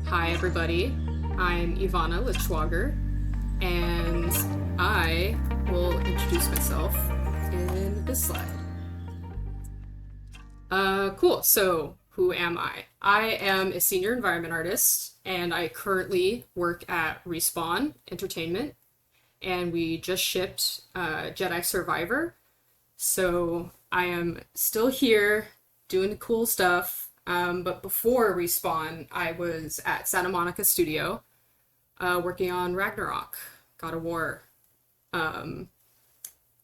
Hi, everybody. I'm Ivanna Liittschwager, and I will introduce myself in this slide. Cool. So, who am I? I am a senior environment artist, and I currently work at Respawn Entertainment, and we just shipped Jedi Survivor. So, I am still here doing cool stuff. But before Respawn, I was at Santa Monica Studio working on Ragnarok, God of War.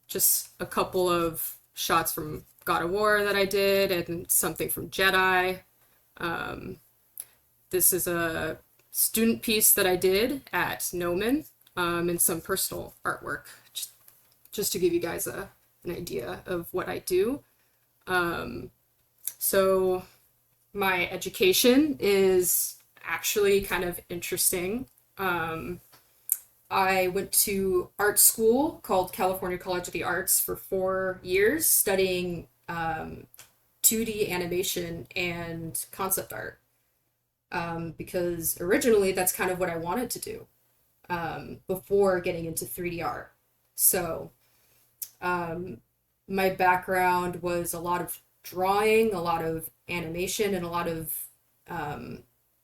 Just a couple of shots from God of War that I did and something from Jedi. This is a student piece that I did at Nomen and some personal artwork, just to give you guys an idea of what I do. So my education is actually kind of interesting. I went to art school called California College of the Arts for 4 years, studying 2D animation and concept art. Because originally that's kind of what I wanted to do before getting into 3D art. So my background was a lot of drawing, a lot of animation, and a lot of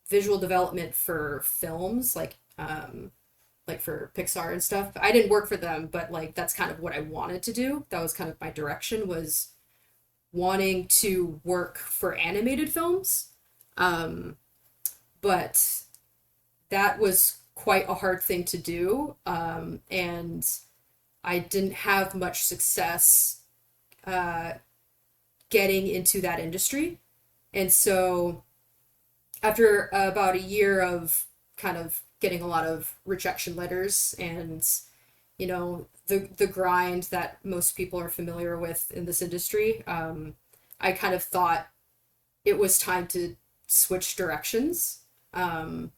visual development for films, like for Pixar and stuff. I didn't work for them, but like that's kind of what I wanted to do. That was kind of my direction, was wanting to work for animated films. But that was quite a hard thing to do. And I didn't have much success getting into that industry. And so after about a year of kind of getting a lot of rejection letters and the grind that most people are familiar with in this industry, I kind of thought it was time to switch directions and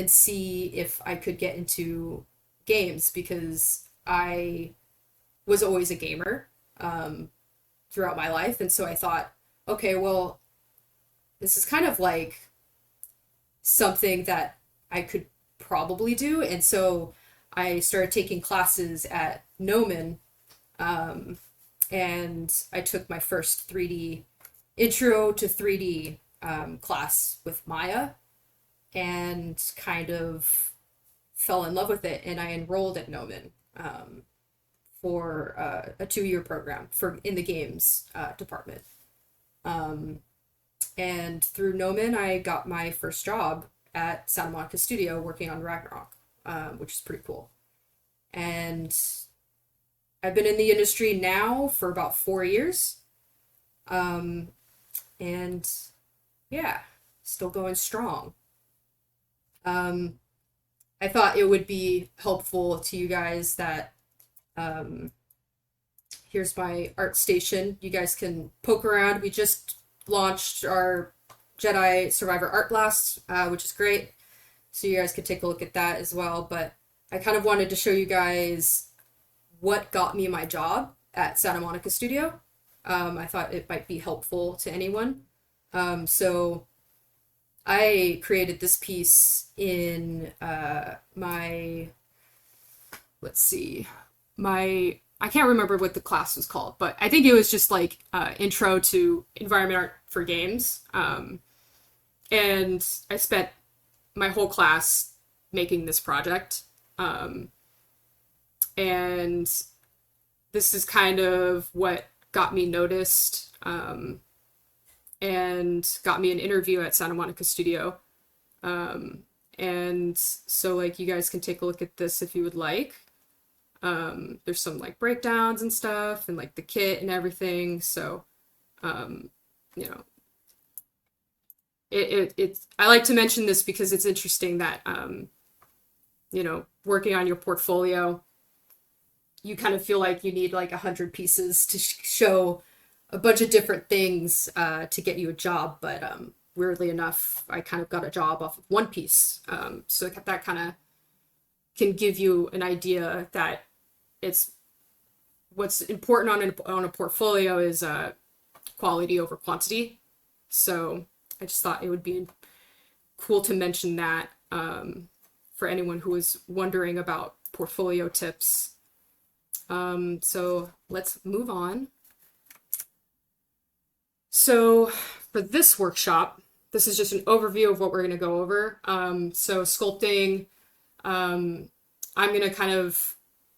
see if I could get into games, because I was always a gamer throughout my life. And so I thought, okay, well, this is kind of like something that I could probably do. And so I started taking classes at Nomen, and I took my first 3D intro to 3D class with Maya, and kind of fell in love with it. And I enrolled at Nomen for a 2-year program for in the games department. And through Nomen, I got my first job at Santa Monica Studio working on Ragnarok, which is pretty cool. And I've been in the industry now for about 4 years. And yeah, still going strong. I thought it would be helpful to you guys that here's my art station. You guys can poke around. We just launched our Jedi Survivor Art Blast, which is great. So you guys could take a look at that as well. But I kind of wanted to show you guys what got me my job at Santa Monica Studio. I thought it might be helpful to anyone. So I created this piece in let's see, I can't remember what the class was called, but I think it was just like intro to environment art for games. And I spent my whole class making this project. And this is kind of what got me noticed and got me an interview at Santa Monica Studio. And so like you guys can take a look at this if you would like. There's some like breakdowns and stuff and like the kit and everything. So, you know, it's I like to mention this because it's interesting that, working on your portfolio, you kind of feel like you need like 100 pieces to show a bunch of different things to get you a job. But weirdly enough, I kind of got a job off of one piece. So that kind of can give you an idea that it's what's important on a portfolio is quality over quantity. So I just thought it would be cool to mention that for anyone who is wondering about portfolio tips. So let's move on. So for this workshop, this is just an overview of what we're going to go over. So sculpting, I'm going to kind of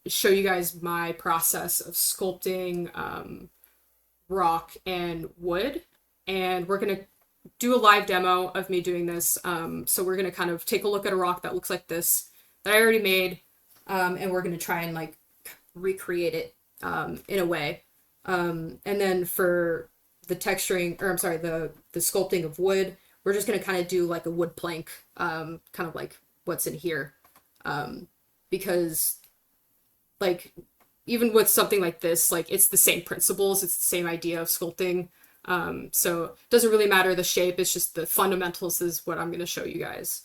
show you guys my process of sculpting rock and wood. And we're going to do a live demo of me doing this. So we're going to kind of take a look at a rock that looks like this that I already made. And we're going to try and like recreate it in a way. And then for the texturing, or I'm sorry, the sculpting of wood, we're just going to kind of do like a wood plank, kind of like what's in here. Because like even with something like this, like it's the same principles, it's the same idea of sculpting. So it doesn't really matter the shape, it's just the fundamentals is what I'm going to show you guys.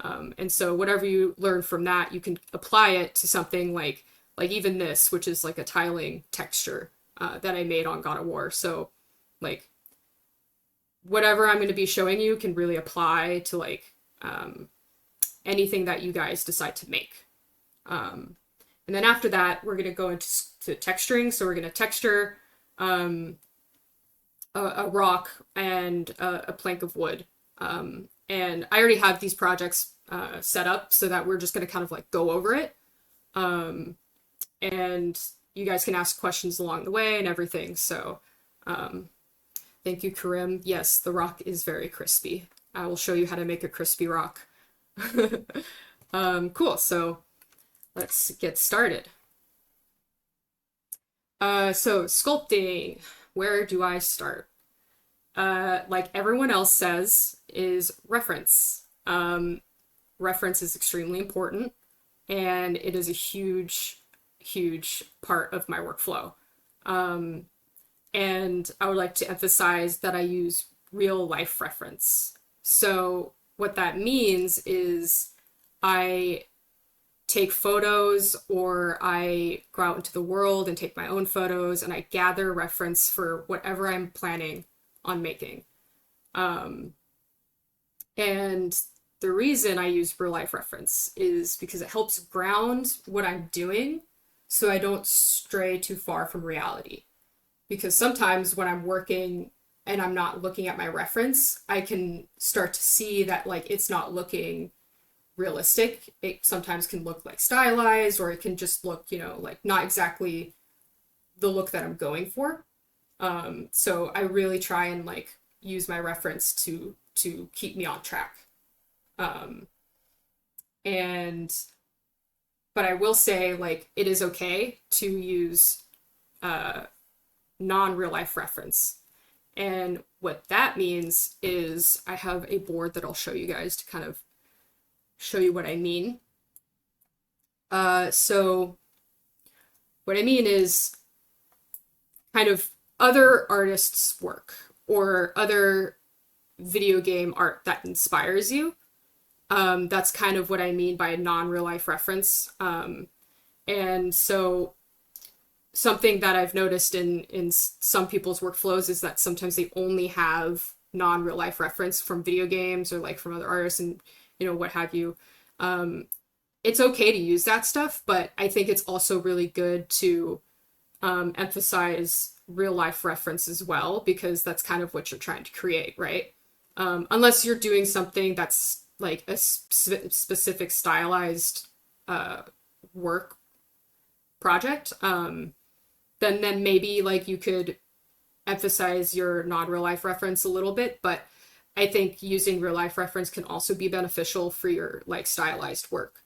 And so whatever you learn from that, you can apply it to something like even this, which is like a tiling texture that I made on God of War. So like whatever I'm going to be showing you can really apply to like anything that you guys decide to make. And then after that, we're going to go into texturing. So we're going to texture a rock and a plank of wood. And I already have these projects set up so that we're just going to kind of like go over it. And you guys can ask questions along the way and everything. So thank you, Karim. Yes, the rock is very crispy. I will show you how to make a crispy rock. Cool. So let's get started. So sculpting, where do I start? Like everyone else says, is reference. Reference is extremely important, and it is a huge, huge part of my workflow. And I would like to emphasize that I use real life reference. So what that means is I take photos, or I go out into the world and take my own photos, and I gather reference for whatever I'm planning on making. And the reason I use real life reference is because it helps ground what I'm doing so I don't stray too far from reality. Because sometimes when I'm working and I'm not looking at my reference, I can start to see that like it's not looking realistic. It sometimes can look like stylized, or it can just look, you know, like not exactly the look that I'm going for. So I really try and like use my reference to keep me on track. But I will say, like, it is okay to use non-real life reference. And what that means is I have a board that I'll show you guys to kind of show you what I mean. So what I mean is kind of other artists' work or other video game art that inspires you. That's kind of what I mean by non-real life reference. And so something that I've noticed in some people's workflows is that sometimes they only have non-real life reference from video games or like from other artists and, you know, what have you. It's okay to use that stuff, but I think it's also really good to emphasize real life reference as well, because that's kind of what you're trying to create, right? Unless you're doing something that's like a specific stylized work project, then maybe like you could emphasize your non-real life reference a little bit, but I think using real life reference can also be beneficial for your like stylized work.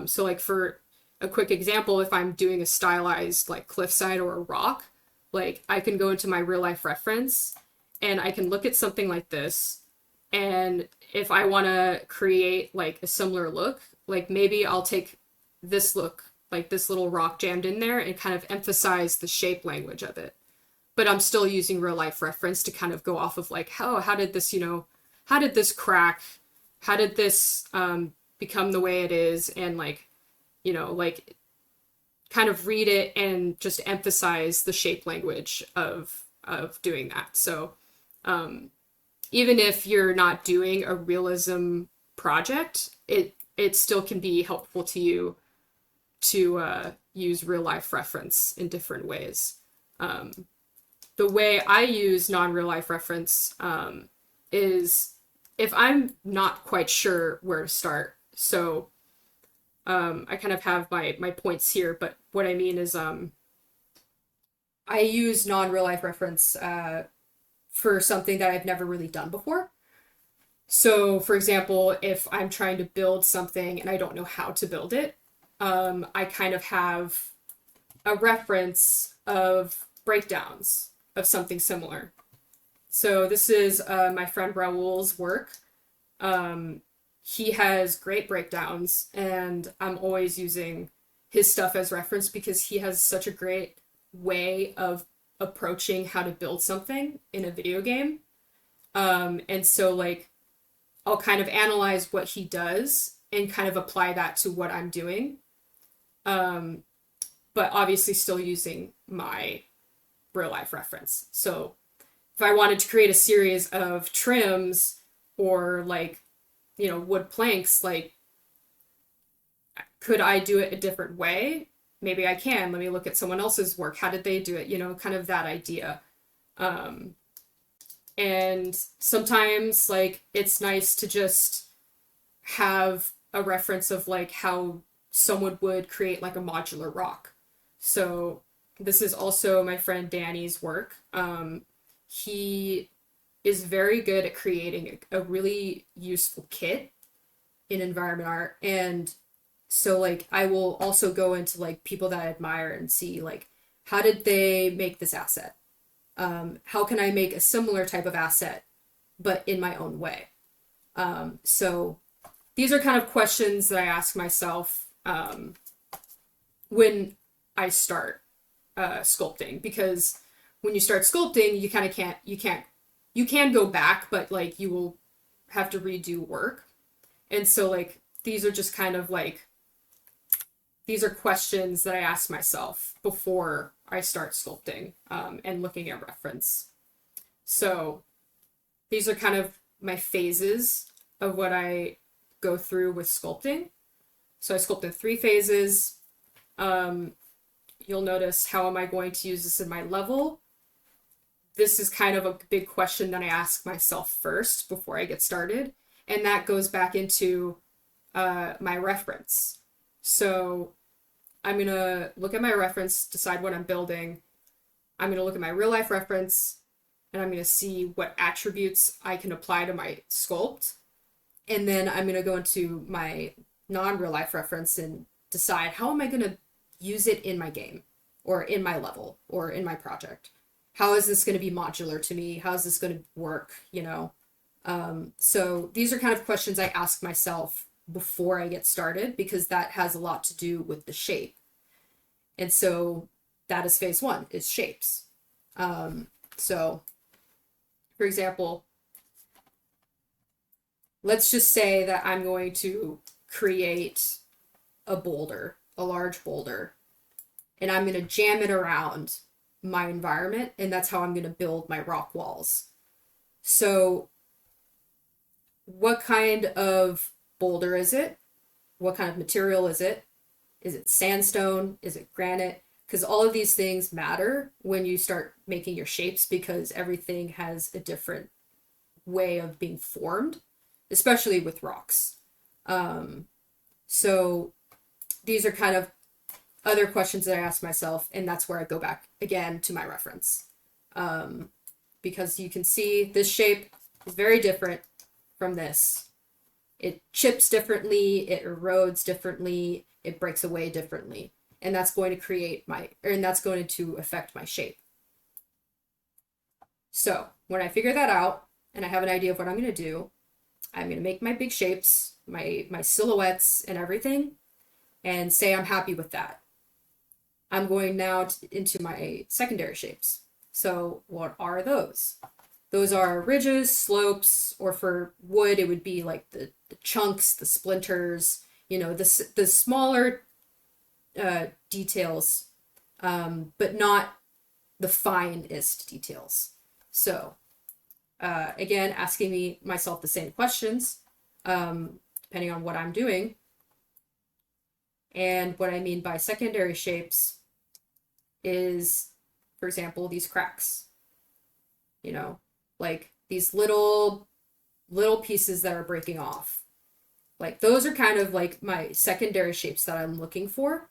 So like for a quick example, if I'm doing a stylized like cliffside or a rock, like I can go into my real life reference and I can look at something like this, and if I want to create like a similar look, like maybe I'll take this look, like this little rock jammed in there, and kind of emphasize the shape language of it. But I'm still using real life reference to kind of go off of like, how did this, you know, how did this crack? How did this become the way it is? And like, you know, like kind of read it and just emphasize the shape language of doing that. So even if you're not doing a realism project, it still can be helpful to you to use real life reference in different ways. The way I use non-real life reference is if I'm not quite sure where to start. So I kind of have my points here, but what I mean is I use non-real life reference for something that I've never really done before. So, for example, if I'm trying to build something and I don't know how to build it, I kind of have a reference of breakdowns of something similar. So this is my friend Raul's work. He has great breakdowns, and I'm always using his stuff as reference because he has such a great way of approaching how to build something in a video game. And so, like, I'll kind of analyze what he does and kind of apply that to what I'm doing. But obviously still using my real life reference. So if I wanted to create a series of trims or like, wood planks, like, could I do it a different way? Maybe I can. Let me look at someone else's work. How did they do it? Kind of that idea. And sometimes, like, it's nice to just have a reference of, like, how someone would create, like, a modular rock. So this is also my friend Dannie's work. He is very good at creating a really useful kit in environment art. And so, like, I will also go into, like, people that I admire and see, like, how did they make this asset? How can I make a similar type of asset, but in my own way? So these are kind of questions that I ask myself when I start sculpting, because when you start sculpting, you kind of you can go back, but like you will have to redo work. And so like these are just kind of like, these are questions that I ask myself before I start sculpting and looking at reference. So these are kind of my phases of what I go through with sculpting. So I sculpt in 3 phases. You'll notice, how am I going to use this in my level? This is kind of a big question that I ask myself first before I get started. And that goes back into my reference. So I'm going to look at my reference, decide what I'm building. I'm going to look at my real life reference, and I'm going to see what attributes I can apply to my sculpt. And then I'm going to go into my non-real life reference and decide, how am I going to use it in my game or in my level or in my project? How is this going to be modular to me? How is this going to work? So these are kind of questions I ask myself before I get started, because that has a lot to do with the shape. And so that is phase 1, is shapes. So for example, let's just say that I'm going to create a boulder, a large boulder, and I'm going to jam it around my environment, and that's how I'm going to build my rock walls. So what kind of boulder is it? What kind of material is it? Is it sandstone? Is it granite? Because all of these things matter when you start making your shapes, because everything has a different way of being formed, especially with rocks. So these are kind of other questions that I ask myself, and that's where I go back again to my reference. Because you can see this shape is very different from this. It chips differently, it erodes differently, it breaks away differently. And that's going to affect my shape. So when I figure that out and I have an idea of what I'm going to do, I'm going to make my big shapes, my silhouettes and everything, and say I'm happy with that. I'm going now into my secondary shapes. So what are those? Those are ridges, slopes, or for wood, it would be like the chunks, the splinters, the smaller details, but not the finest details. So again, asking myself the same questions. depending on what I'm doing. And what I mean by secondary shapes is, for example, these cracks, you know, like these little pieces that are breaking off. Like those are kind of like my secondary shapes that I'm looking for.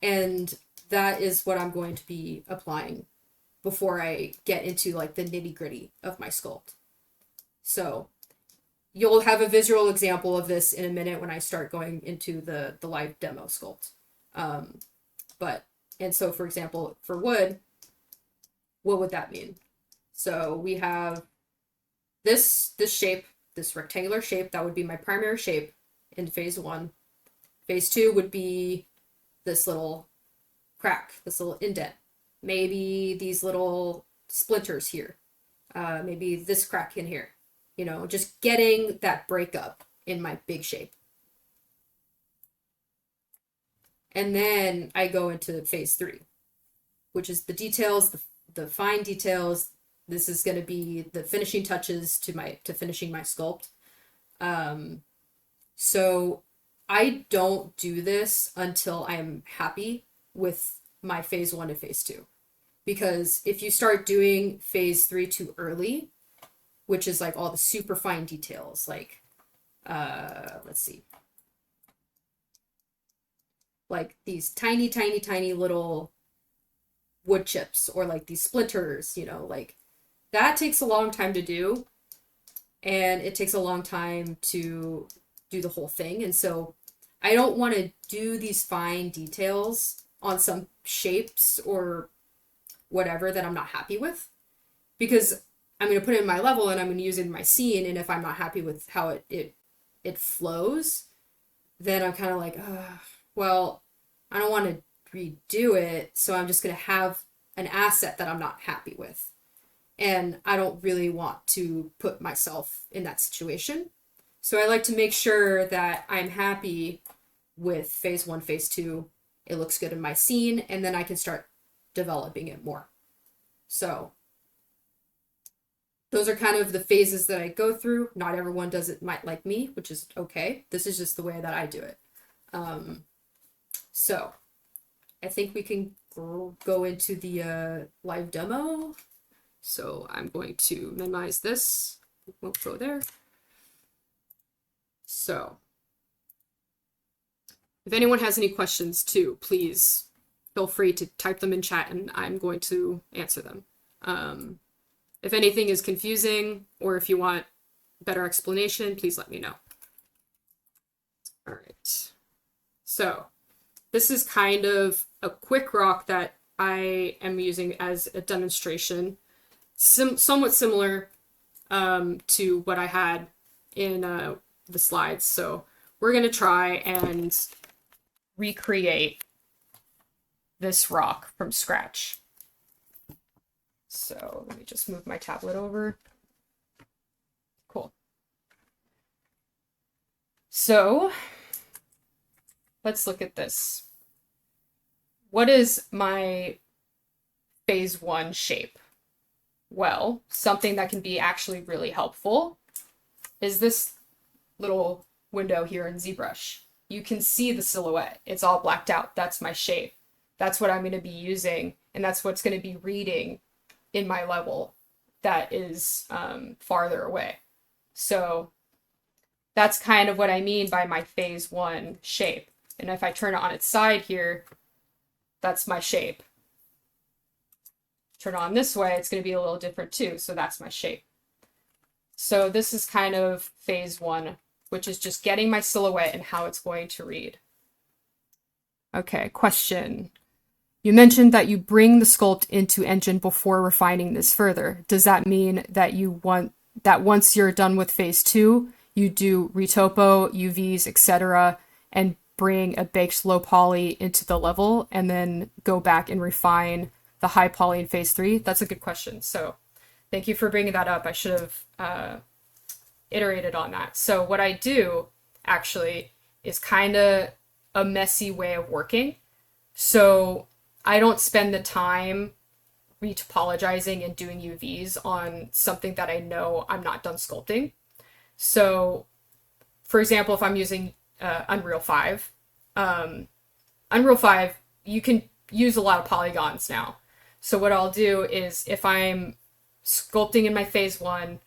And that is what I'm going to be applying before I get into like the nitty-gritty of my sculpt. So you'll have a visual example of this in a minute when I start going into the live demo sculpt. And so for example, for wood, what would that mean? So we have this shape, this rectangular shape, that would be my primary shape in phase 1. Phase 2 would be this little crack, this little indent. Maybe these little splinters here. Maybe this crack in here. You know, just getting that breakup in my big shape. And then I go into phase 3, which is the details, the fine details. This is going to be the finishing touches to finishing my sculpt. So I don't do this until I'm happy with my phase 1 and phase 2. Because if you start doing phase 3 too early, which is like all the super fine details, like, let's see. Like these tiny, tiny, tiny little wood chips, or like these splinters, you know, like that takes a long time to do. And it takes a long time to do the whole thing. And so I don't want to do these fine details on some shapes or whatever that I'm not happy with, because I'm going to put it in my level and I'm going to use it in my scene. And if I'm not happy with how it flows, then I'm kind of like, well, I don't want to redo it. So I'm just going to have an asset that I'm not happy with. And I don't really want to put myself in that situation. So I like to make sure that I'm happy with phase 1, phase 2. It looks good in my scene, and then I can start developing it more. So those are kind of the phases that I go through. Not everyone does it like me, which is okay. This is just the way that I do it. So I think we can go into the live demo. So I'm going to minimize this. We won't go there. So if anyone has any questions too, please feel free to type them in chat and I'm going to answer them. If anything is confusing or if you want better explanation, please let me know. All right. So this is kind of a quick rock that I am using as a demonstration, somewhat similar to what I had in the slides. So we're going to try and recreate this rock from scratch. So let me just move my tablet over. Cool. So let's look at this. What is my phase 1 shape? Well, something that can be actually really helpful is this little window here in ZBrush. You can see the silhouette. It's all blacked out. That's my shape. That's what I'm going to be using, and that's what's going to be reading in my level that is farther away. So that's kind of what I mean by my phase 1 shape. And if I turn it on its side here, that's my shape. Turn it on this way, it's going to be a little different too. So that's my shape. So this is kind of phase 1, which is just getting my silhouette and how it's going to read. Okay, question. You mentioned that you bring the sculpt into Engine before refining this further. Does that mean that you want that once you're done with phase 2, you do retopo, UVs, etc., and bring a baked low poly into the level and then go back and refine the high poly in phase 3? That's a good question. So thank you for bringing that up. I should have iterated on that. So what I do actually is kind of a messy way of working. So I don't spend the time retopologizing and doing UVs on something that I know I'm not done sculpting. So for example, if I'm using Unreal 5, Unreal 5, you can use a lot of polygons now. So what I'll do is if I'm sculpting in my phase 1,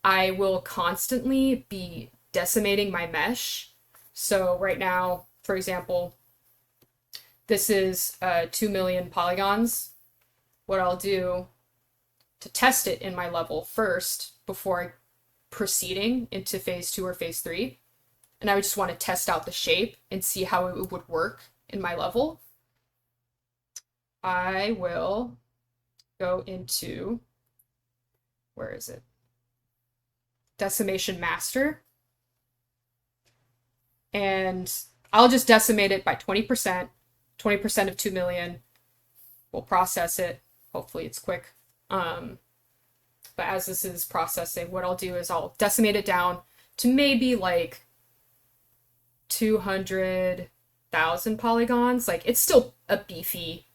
I will constantly be decimating my mesh. So right now, for example, this is 2 million polygons. What I'll do to test it in my level first before proceeding into phase 2 or phase 3, and I would just want to test out the shape and see how it would work in my level, I will go into, where is it? Decimation master. And I'll just decimate it by 20%, 20% of 2 million. We'll process it. Hopefully it's quick. But as this is processing, what I'll do is I'll decimate it down to maybe like 200,000 polygons. Like, it's still a beefy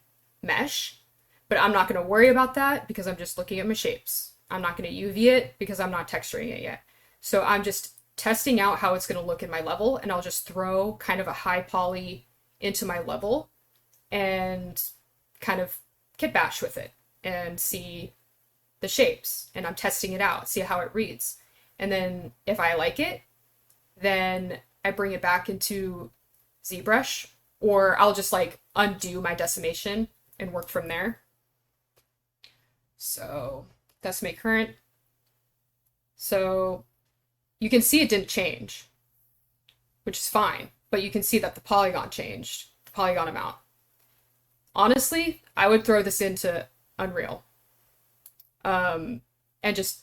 mesh, but I'm not going to worry about that because I'm just looking at my shapes. I'm not going to UV it because I'm not texturing it yet. So I'm just testing out how it's going to look in my level, and I'll just throw kind of a high poly into my level and kind of kit bash with it and see the shapes, and I'm testing it out, see how it reads. And then if I like it, then I bring it back into ZBrush, or I'll just like undo my decimation and work from there. So decimate current. So you can see it didn't change, which is fine, but you can see that the polygon changed, the polygon amount. Honestly, I would throw this into Unreal and just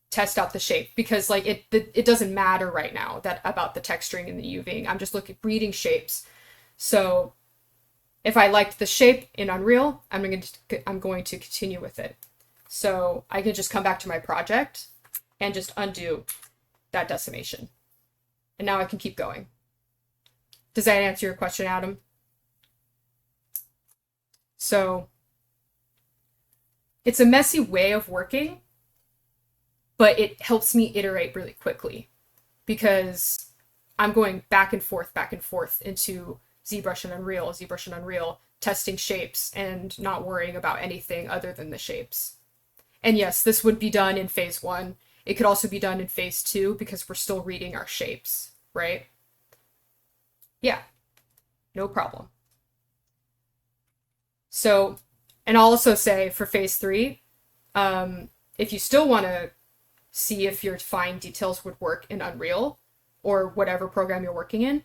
test out the shape, because like it doesn't matter right now that about the texturing and the UVing. I'm just reading shapes. So if I liked the shape in Unreal, I'm going to continue with it. So I can just come back to my project and just undo that decimation. And now I can keep going. Does that answer your question, Adam? So it's a messy way of working, but it helps me iterate really quickly because I'm going back and forth into ZBrush and Unreal, testing shapes and not worrying about anything other than the shapes. And yes, this would be done in phase 1. It could also be done in phase 2 because we're still reading our shapes, right? Yeah, no problem. So, and I'll also say for phase 3, if you still want to see if your fine details would work in Unreal or whatever program you're working in,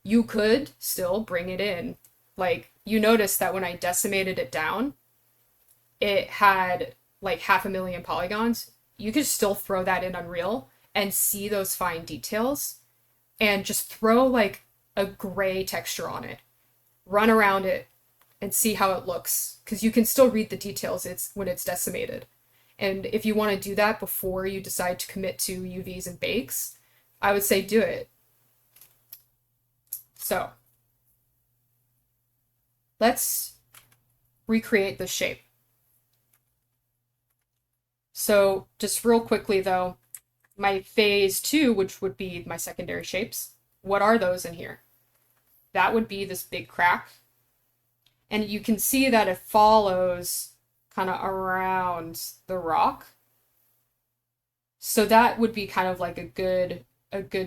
you could still bring it in. Like, you notice that when I decimated it down, it had like 500,000 polygons. You could still throw that in Unreal and see those fine details and just throw like a gray texture on it, run around it and see how it looks, because you can still read the details when it's decimated. And if you want to do that before you decide to commit to UVs and bakes, I would say do it. So let's recreate the shape. So just real quickly though, my phase 2, which would be my secondary shapes, what are those in here? That would be this big crack. And you can see that it follows kind of around the rock. So that would be kind of like a good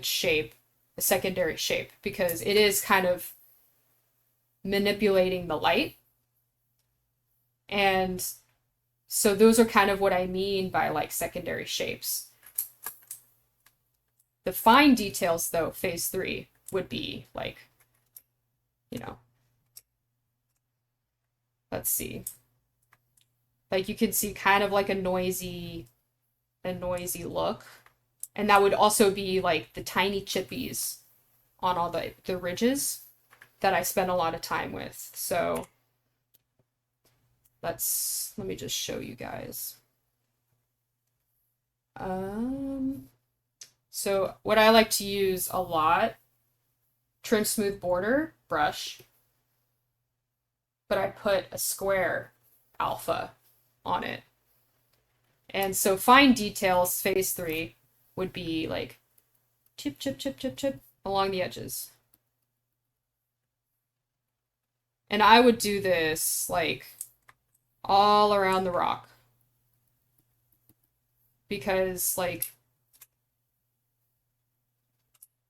shape, a secondary shape, because it is kind of manipulating the light. And so those are kind of what I mean by like secondary shapes. The fine details though, phase 3 would be like, you know, let's see. Like you can see kind of like a noisy look. And that would also be like the tiny chippies on all the ridges that I spend a lot of time with. So let me just show you guys. So what I like to use a lot, trim smooth border brush, but I put a square alpha on it. And so fine details, phase 3, would be like chip, chip, chip, chip, chip along the edges. And I would do this like all around the rock. Because like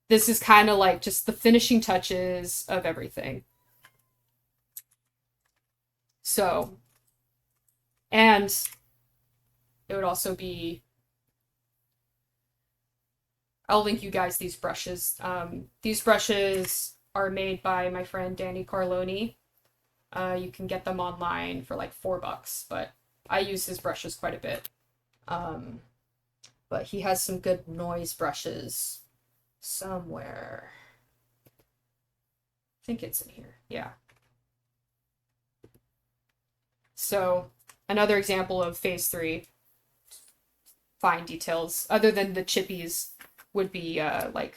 this is kind of like just the finishing touches of everything. So, and it would also be, I'll link you guys these brushes. These brushes are made by my friend Dannie Carlone. You can get them online for like $4, but I use his brushes quite a bit. But he has some good noise brushes somewhere. I think it's in here. Yeah. So another example of phase 3 fine details, other than the chippies, would be like,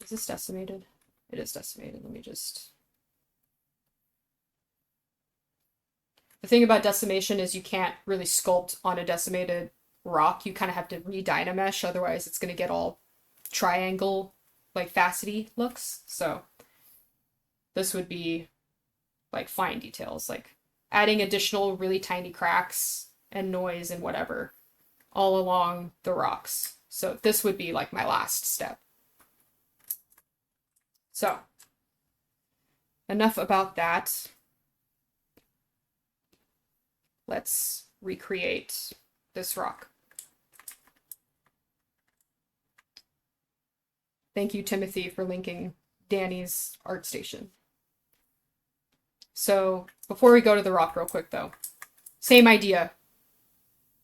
is this decimated? It is decimated. Let me just. The thing about decimation is you can't really sculpt on a decimated rock. You kind of have to re-dynamesh, otherwise it's going to get all triangle, like facety looks. So this would be like fine details, like adding additional really tiny cracks and noise and whatever all along the rocks. So this would be like my last step. So enough about that. Let's recreate this rock. Thank you, Timothy, for linking Danny's art station. So before we go to the rock real quick though, same idea.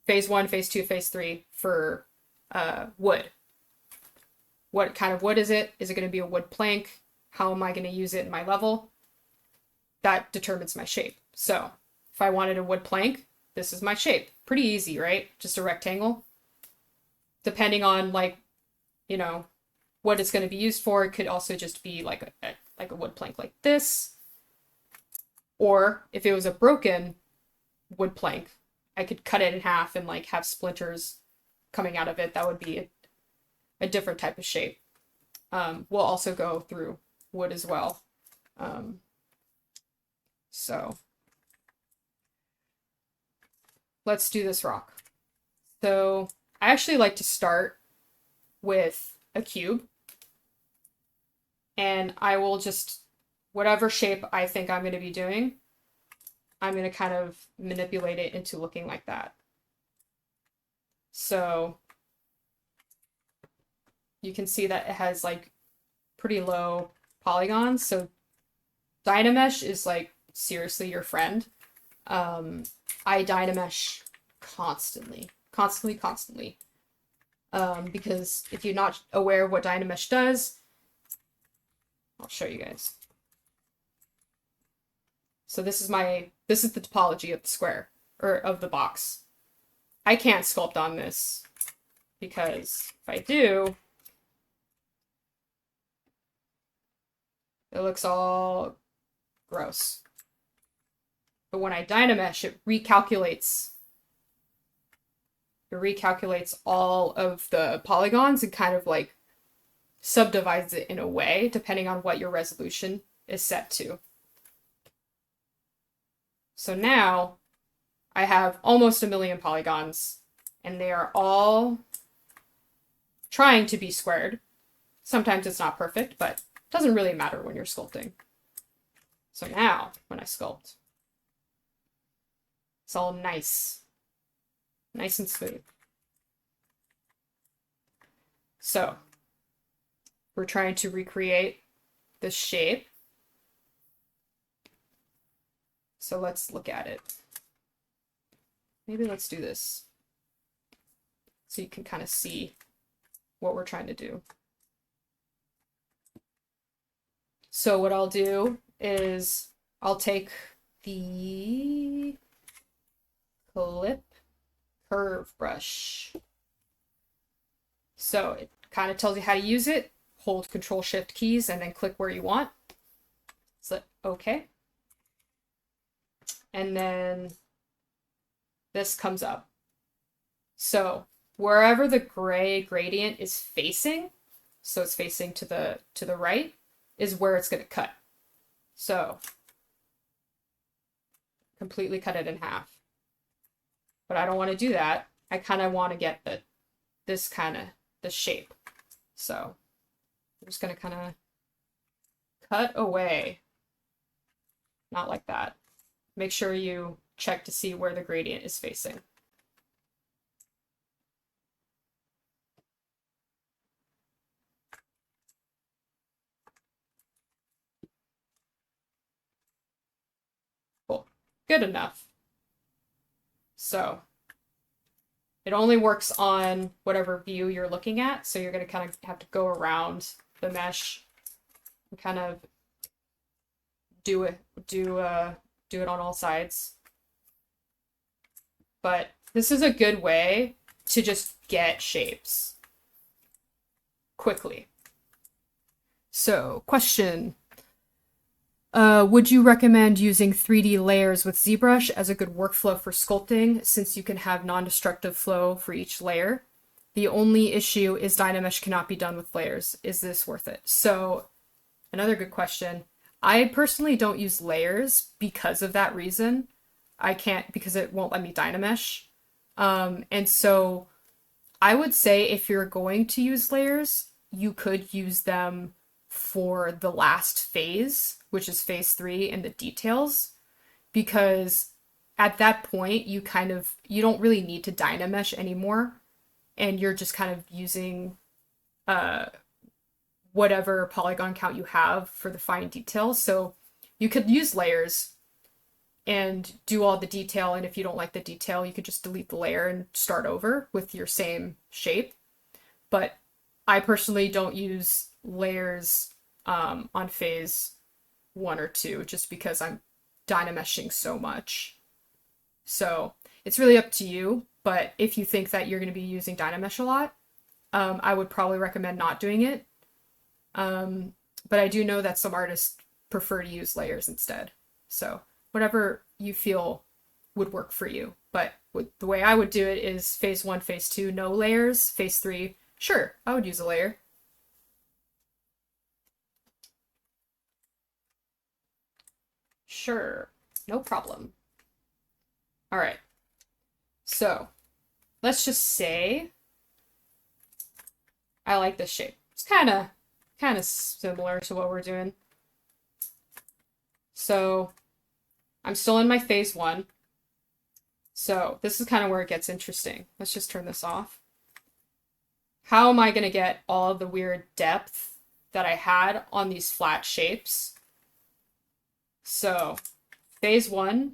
Phase 1, phase 2, phase 3 for wood. What kind of wood is it? Is it going to be a wood plank? How am I going to use it in my level? That determines my shape. So if I wanted a wood plank, this is my shape. Pretty easy, right? Just a rectangle. Depending on like, you know, what it's going to be used for, it could also just be like a wood plank like this. Or if it was a broken wood plank, I could cut it in half and like have splinters coming out of it. That would be a different type of shape. We'll also go through wood as well. So let's do this rock. So I actually like to start with a cube, and I will just, whatever shape I think I'm going to be doing, I'm going to kind of manipulate it into looking like that. So you can see that it has like pretty low polygons. So Dynamesh is like seriously your friend. I Dynamesh constantly. Because if you're not aware of what Dynamesh does, I'll show you guys. So this is the topology of the square, or of the box. I can't sculpt on this because if I do, it looks all gross. But when I Dynamesh, it recalculates all of the polygons and kind of like subdivides it in a way, depending on what your resolution is set to. So now I have almost 1 million polygons, and they are all trying to be squared. Sometimes it's not perfect, but it doesn't really matter when you're sculpting. So now, when I sculpt, it's all nice and smooth. So we're trying to recreate this shape. So let's look at it. Maybe let's do this so you can kind of see what we're trying to do. So what I'll do is I'll take the clip curve brush. So it kind of tells you how to use it. Hold Control-Shift keys and then click where you want. So okay. And then this comes up. So wherever the gray gradient is facing, so it's facing to the right, is where it's going to cut. So completely cut it in half. But I don't want to do that. I kind of want to get this kind of the shape. So I'm just going to kind of cut away. Not like that. Make sure you check to see where the gradient is facing. Cool. Good enough. So it only works on whatever view you're looking at, so you're going to kind of have to go around the mesh and kind of do it on all sides. But this is a good way to just get shapes quickly. So, question. Would you recommend using 3D layers with ZBrush as a good workflow for sculpting, since you can have non-destructive flow for each layer? The only issue is Dynamesh cannot be done with layers. Is this worth it? So, another good question. I personally don't use layers because of that reason. I can't, because it won't let me Dynamesh. And so I would say if you're going to use layers, you could use them for the last phase, which is phase 3 and the details, because at that point you don't really need to Dynamesh anymore, and you're just kind of using whatever polygon count you have for the fine details. So you could use layers and do all the detail, and if you don't like the detail, you could just delete the layer and start over with your same shape. But I personally don't use layers on phase 1 or 2 just because I'm Dynameshing so much. So it's really up to you, but if you think that you're going to be using Dynamesh a lot, I would probably recommend not doing it. But I do know that some artists prefer to use layers instead. So whatever you feel would work for you. But the way I would do it is phase 1, phase 2, no layers. Phase 3, sure, I would use a layer. Sure, no problem. All right. So let's just say I like this shape. It's kind of similar to what we're doing. So I'm still in my phase 1. So this is kind of where it gets interesting. Let's just turn this off. How am I going to get all of the weird depth that I had on these flat shapes? So phase 1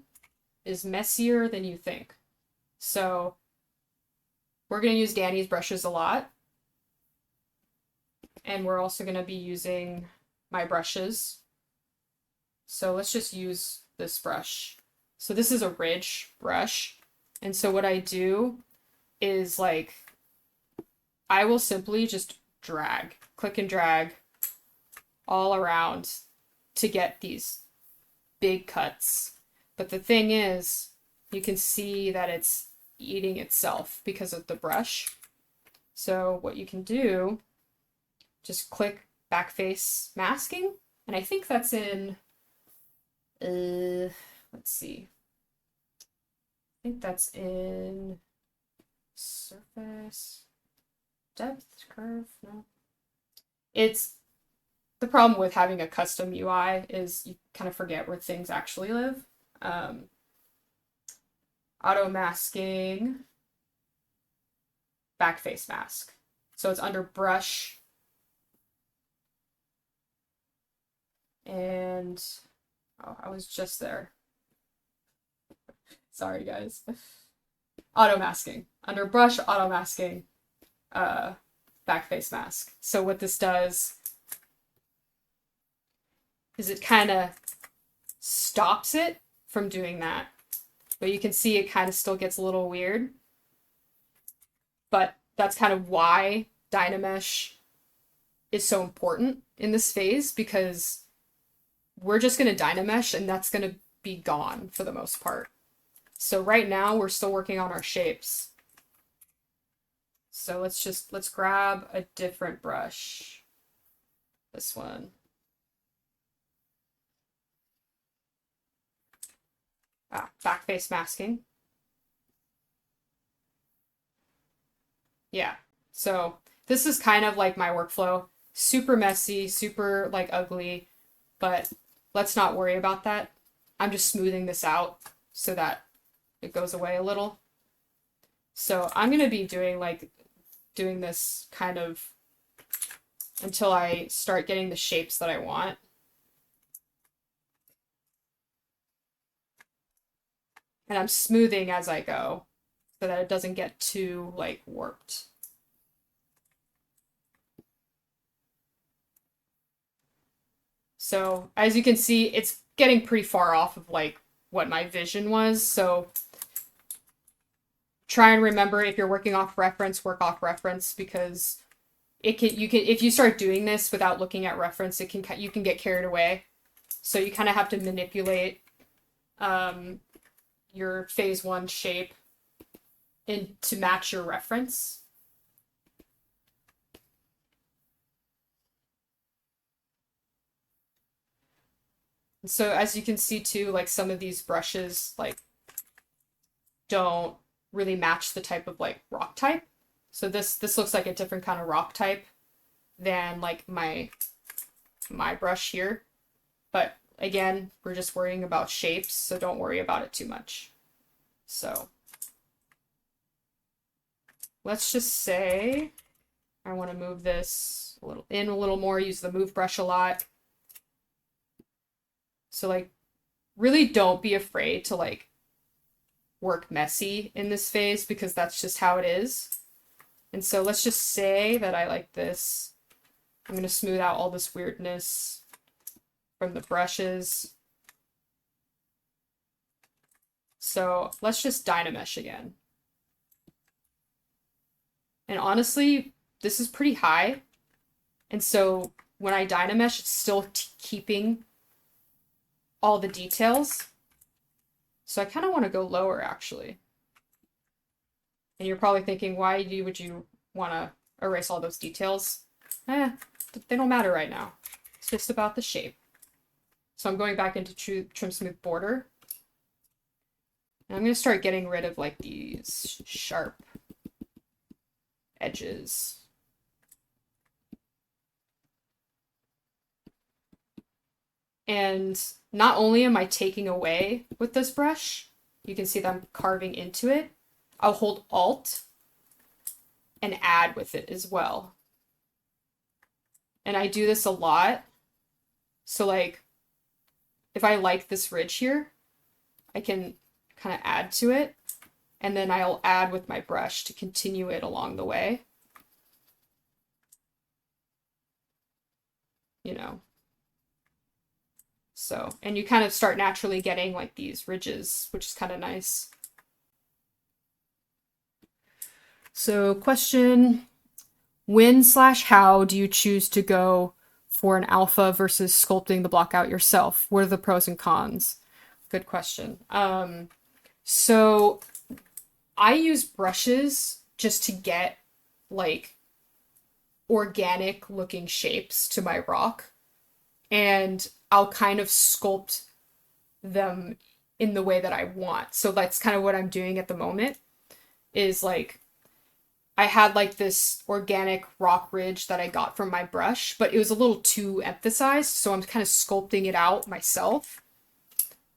is messier than you think. So we're going to use Dannie's brushes a lot. And we're also going to be using my brushes. So let's just use this brush. So this is a ridge brush. And so what I do is like, I will simply just drag, click and drag all around to get these big cuts. But the thing is, you can see that it's eating itself because of the brush. So what you can do, just click backface masking. And I think that's in, let's see. I think that's in surface, depth, curve, no. It's the problem with having a custom UI is you kind of forget where things actually live. Auto masking, backface mask. So it's under brush. And, oh, I was just there. Sorry, guys. Auto masking. Under brush, auto masking, backface mask. So what this does is it kind of stops it from doing that. But you can see it kind of still gets a little weird. But that's kind of why Dynamesh is so important in this phase, because we're just going to Dynamesh and that's going to be gone for the most part. So right now we're still working on our shapes. So let's grab a different brush. This one. Back face masking. Yeah. So this is kind of like my workflow. Super messy, super like ugly, but let's not worry about that. I'm just smoothing this out so that it goes away a little. So I'm going to be doing this kind of until I start getting the shapes that I want. And I'm smoothing as I go so that it doesn't get too like warped. So as you can see, it's getting pretty far off of like what my vision was. So try and remember, if you're working off reference, work off reference, because if you start doing this without looking at reference, you can get carried away. So you kind of have to manipulate your phase 1 shape to match your reference. So as you can see too, like some of these brushes like don't really match the type of like rock type. So this looks like a different kind of rock type than like my brush here. But again, we're just worrying about shapes, so don't worry about it too much. So let's just say I want to move this a little more, use the move brush a lot. So like really don't be afraid to like work messy in this phase, because that's just how it is. And so let's just say that I like this. I'm going to smooth out all this weirdness from the brushes. So let's just Dynamesh again. And honestly, this is pretty high. And so when I Dynamesh, it's still keeping all the details. So I kind of want to go lower, actually. And you're probably thinking, why would you want to erase all those details? They don't matter right now. It's just about the shape. So I'm going back into Trim Smooth Border. And I'm going to start getting rid of like these sharp edges. And not only am I taking away with this brush, you can see that I'm carving into it. I'll hold Alt and add with it as well. And I do this a lot. So like, if I like this ridge here, I can kind of add to it. And then I'll add with my brush to continue it along the way. You know. So, and you kind of start naturally getting like these ridges, which is kind of nice. So question, when/how do you choose to go for an alpha versus sculpting the block out yourself? What are the pros and cons? Good question. So I use brushes just to get like organic looking shapes to my rock, and I'll kind of sculpt them in the way that I want. So that's kind of what I'm doing at the moment, is like I had like this organic rock ridge that I got from my brush, but it was a little too emphasized, so I'm kind of sculpting it out myself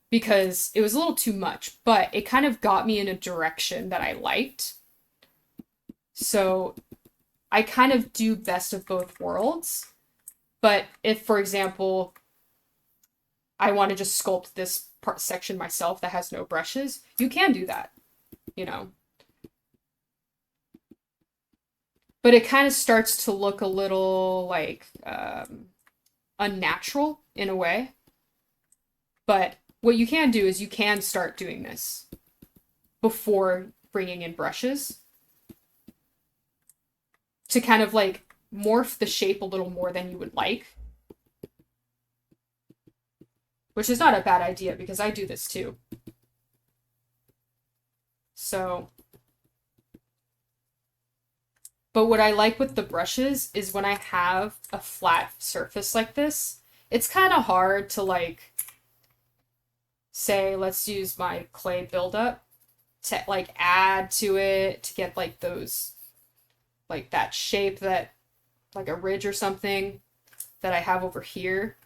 because it was a little too much, but it kind of got me in a direction that I liked. So I kind of do best of both worlds. But if, for example, I want to just sculpt this section myself that has no brushes, you can do that, you know. But it kind of starts to look a little like unnatural in a way. But what you can do is you can start doing this before bringing in brushes to kind of like morph the shape a little more than you would like. Which is not a bad idea, because I do this too. So But what I like with the brushes is when I have a flat surface like this, it's kind of hard to like, say, let's use my clay buildup to like add to it to get like those, like that shape that, like a ridge or something that I have over here.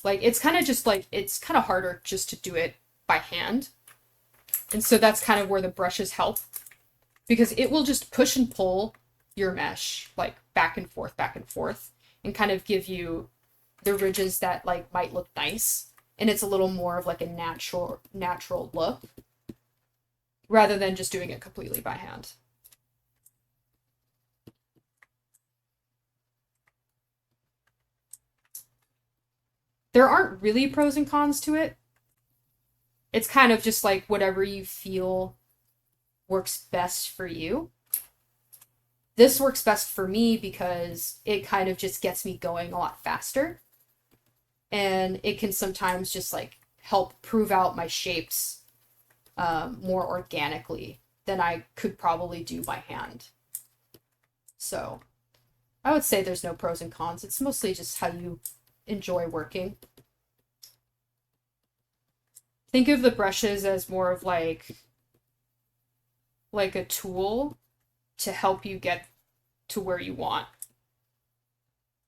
Like it's kind of just like, it's kind of harder just to do it by hand. And so that's kind of where the brushes help, because it will just push and pull your mesh like back and forth, and kind of give you the ridges that like might look nice. And it's a little more of like a natural look rather than just doing it completely by hand. There aren't really pros and cons to it. It's kind of just like whatever you feel works best for you. This works best for me because it kind of just gets me going a lot faster. And it can sometimes just like help prove out my shapes more organically than I could probably do by hand. So I would say there's no pros and cons. It's mostly just how you enjoy working. Think of the brushes as more of like a tool to help you get to where you want.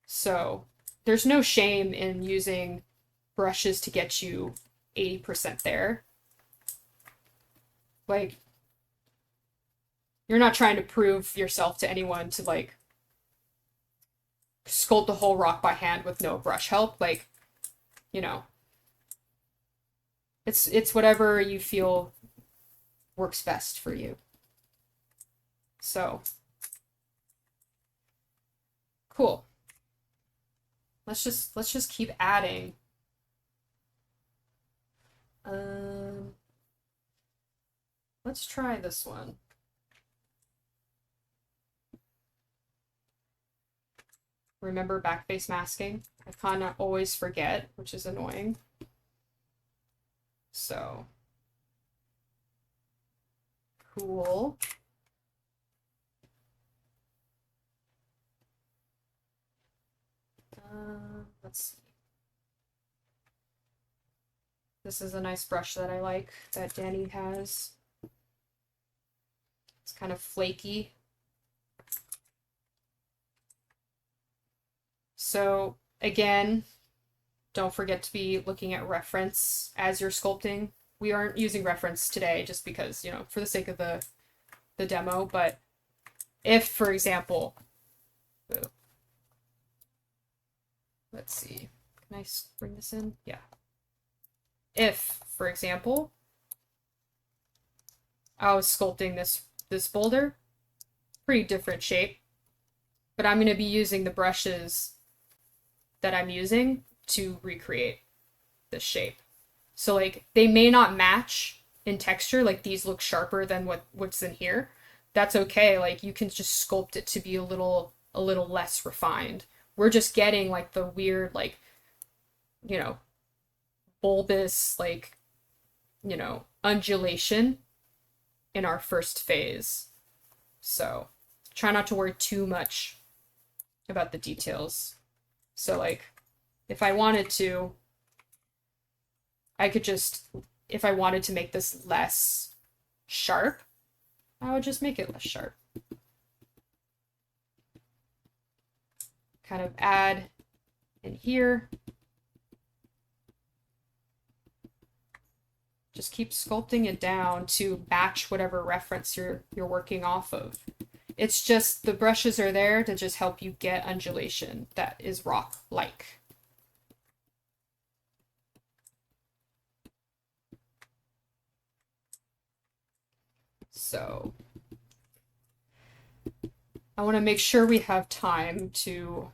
So there's no shame in using brushes to get you 80% there. Like, you're not trying to prove yourself to anyone to like sculpt the whole rock by hand with no brush help. Like, you know, it's whatever you feel works best for you. So cool. Let's just keep adding. Let's try this one. Remember backface masking? I kind of always forget, which is annoying. So cool. Let's see. This is a nice brush that I like that Dannie has. It's kind of flaky. So again, don't forget to be looking at reference as you're sculpting. We aren't using reference today just because, you know, for the sake of the demo, but if, for example, let's see, can I bring this in? Yeah. If, for example, I was sculpting this boulder, pretty different shape, but I'm going to be using the brushes that I'm using to recreate this shape. So like they may not match in texture, like these look sharper than what's in here. That's okay. Like you can just sculpt it to be a little less refined. We're just getting like the weird, like, you know, bulbous, like, you know, undulation in our first phase. So try not to worry too much about the details. So like if I wanted to, I could just, if I wanted to make this less sharp, I would just make it less sharp. Kind of add in here. Just keep sculpting it down to match whatever reference you're working off of. It's just the brushes are there to just help you get undulation that is rock-like. So I want to make sure we have time to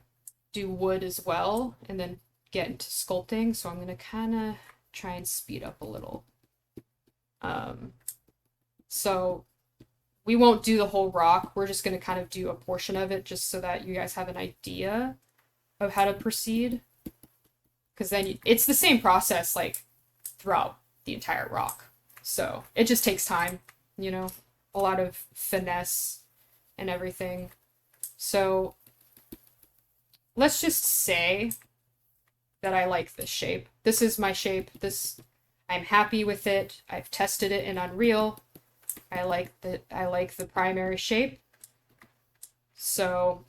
do wood as well and then get into sculpting. So I'm going to kind of try and speed up a little. So we won't do the whole rock. We're just going to kind of do a portion of it just so that you guys have an idea of how to proceed. Because then it's the same process like throughout the entire rock. So it just takes time, you know, a lot of finesse and everything. So let's just say that I like this shape. This is my shape. I'm happy with it. I've tested it in Unreal. I like the primary shape. So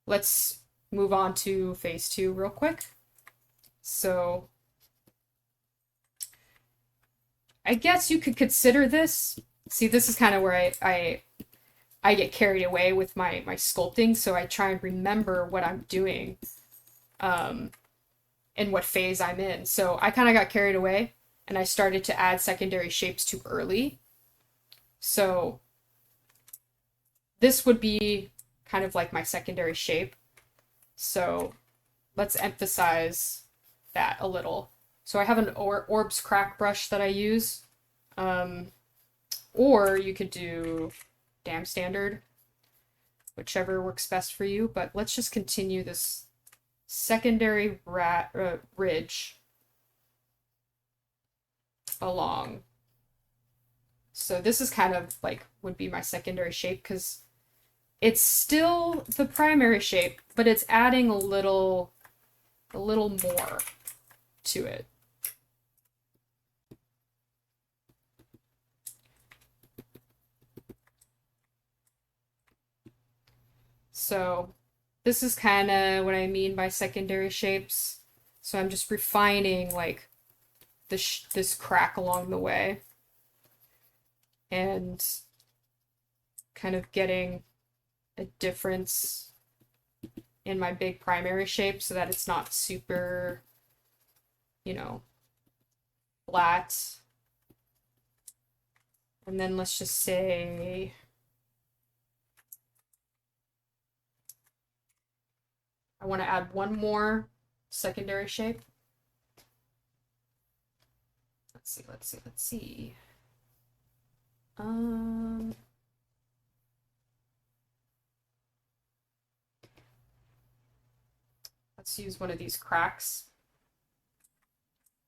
let's move on to phase 2 real quick. So I guess you could consider this. See, this is kind of where I get carried away with my sculpting, so I try and remember what I'm doing and what phase I'm in. So I kind of got carried away and I started to add secondary shapes too early. So this would be kind of like my secondary shape. So let's emphasize that a little. So I have an Orb's Crack brush that I use. Or you could do Dam Standard, whichever works best for you. But let's just continue this secondary ridge along. So this is kind of like would be my secondary shape because it's still the primary shape, but it's adding a little more to it. So this is kind of what I mean by secondary shapes. So I'm just refining like this crack along the way and kind of getting a difference in my big primary shape so that it's not super, flat. And then let's just say I want to add one more secondary shape. Let's see. Let's use one of these cracks.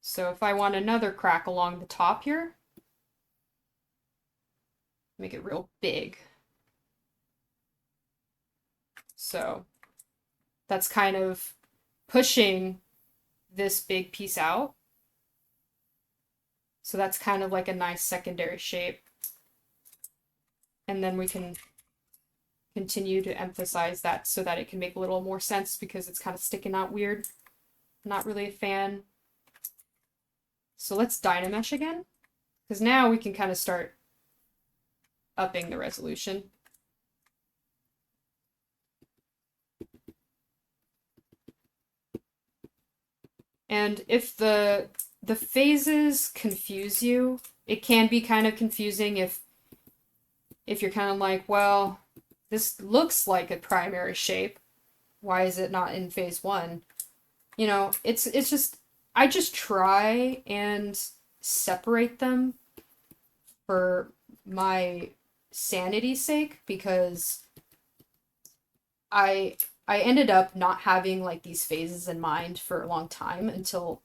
So if I want another crack along the top here, make it real big. So that's kind of pushing this big piece out. So that's kind of like a nice secondary shape. And then we can continue to emphasize that so that it can make a little more sense because it's kind of sticking out weird. Not really a fan. So let's Dynamesh again, because now we can kind of start upping the resolution. And if the phases confuse you, it can be kind of confusing if you're kind of like, well, this looks like a primary shape. Why is it not in phase 1? It's just, I just try and separate them for my sanity's sake because I ended up not having like these phases in mind for a long time until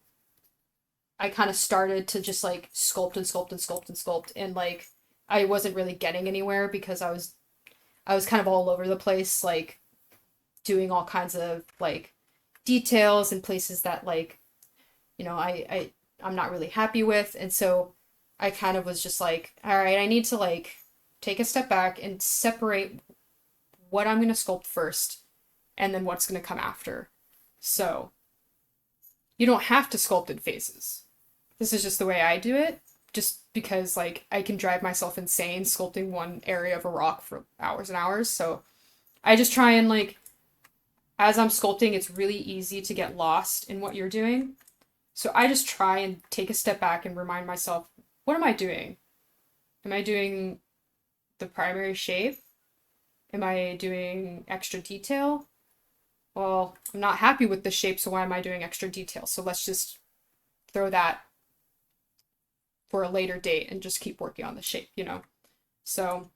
I kind of started to just like sculpt and sculpt and sculpt and sculpt and like I wasn't really getting anywhere because I was kind of all over the place, like doing all kinds of like details in places that like, I'm not really happy with. And so I kind of was just like, all right, I need to like take a step back and separate what I'm going to sculpt first and then what's going to come after. So you don't have to sculpt in phases. This is just the way I do it, just because like I can drive myself insane sculpting one area of a rock for hours and hours. So I just try and like, as I'm sculpting, it's really easy to get lost in what you're doing. So I just try and take a step back and remind myself, what am I doing? Am I doing the primary shape? Am I doing extra detail? Well, I'm not happy with the shape, so why am I doing extra detail? So let's just throw that for a later date and just keep working on the shape, So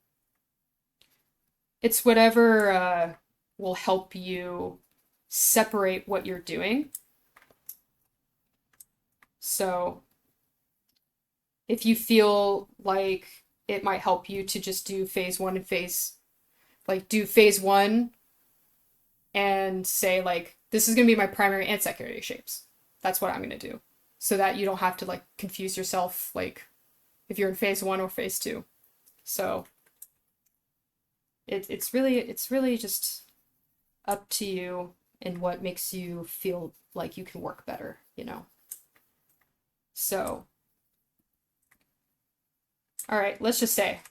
it's whatever will help you separate what you're doing. So if you feel like it might help you to just do phase 1 and phase like do phase one and say like, this is going to be my primary and secondary shapes. That's what I'm going to do. So that you don't have to like confuse yourself, like if you're in phase one or phase two. So it's really just up to you and what makes you feel like you can work better, you know? So, all right, let's just say,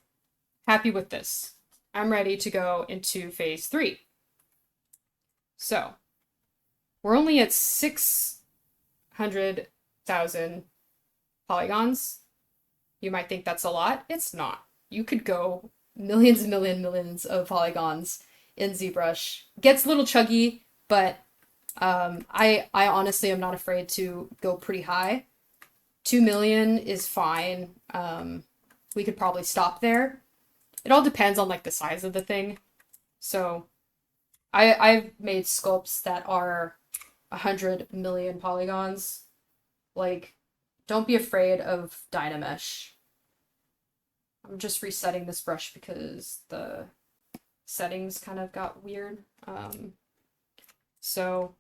happy with this. I'm ready to go into phase three. So, we're only at 600,000 polygons. You might think that's a lot. It's not. You could go millions and millions of polygons in ZBrush. Gets a little chuggy, but I honestly am not afraid to go pretty high. 2 million is fine. We could probably stop there. It all depends on like the size of the thing. So I've made sculpts that are 100 million polygons. Like, don't be afraid of Dynamesh. I'm just resetting this brush because the settings kind of got weird. So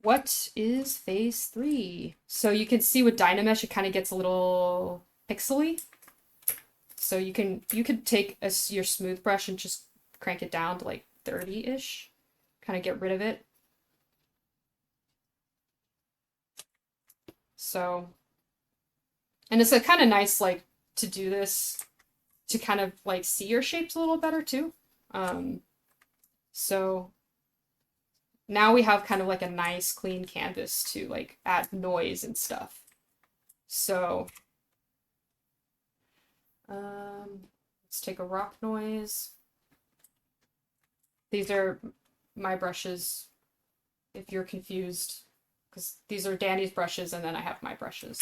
what is phase three? So you can see with Dynamesh, it kind of gets a little pixely. So you could take your smooth brush and just crank it down to like 30-ish, kind of get rid of it. So, and it's a kind of nice like to do this to kind of like see your shapes a little better too. So now we have kind of like a nice clean canvas to like add noise and stuff. So let's take a rock noise. These are my brushes if you're confused, because these are Danny's brushes and then I have my brushes.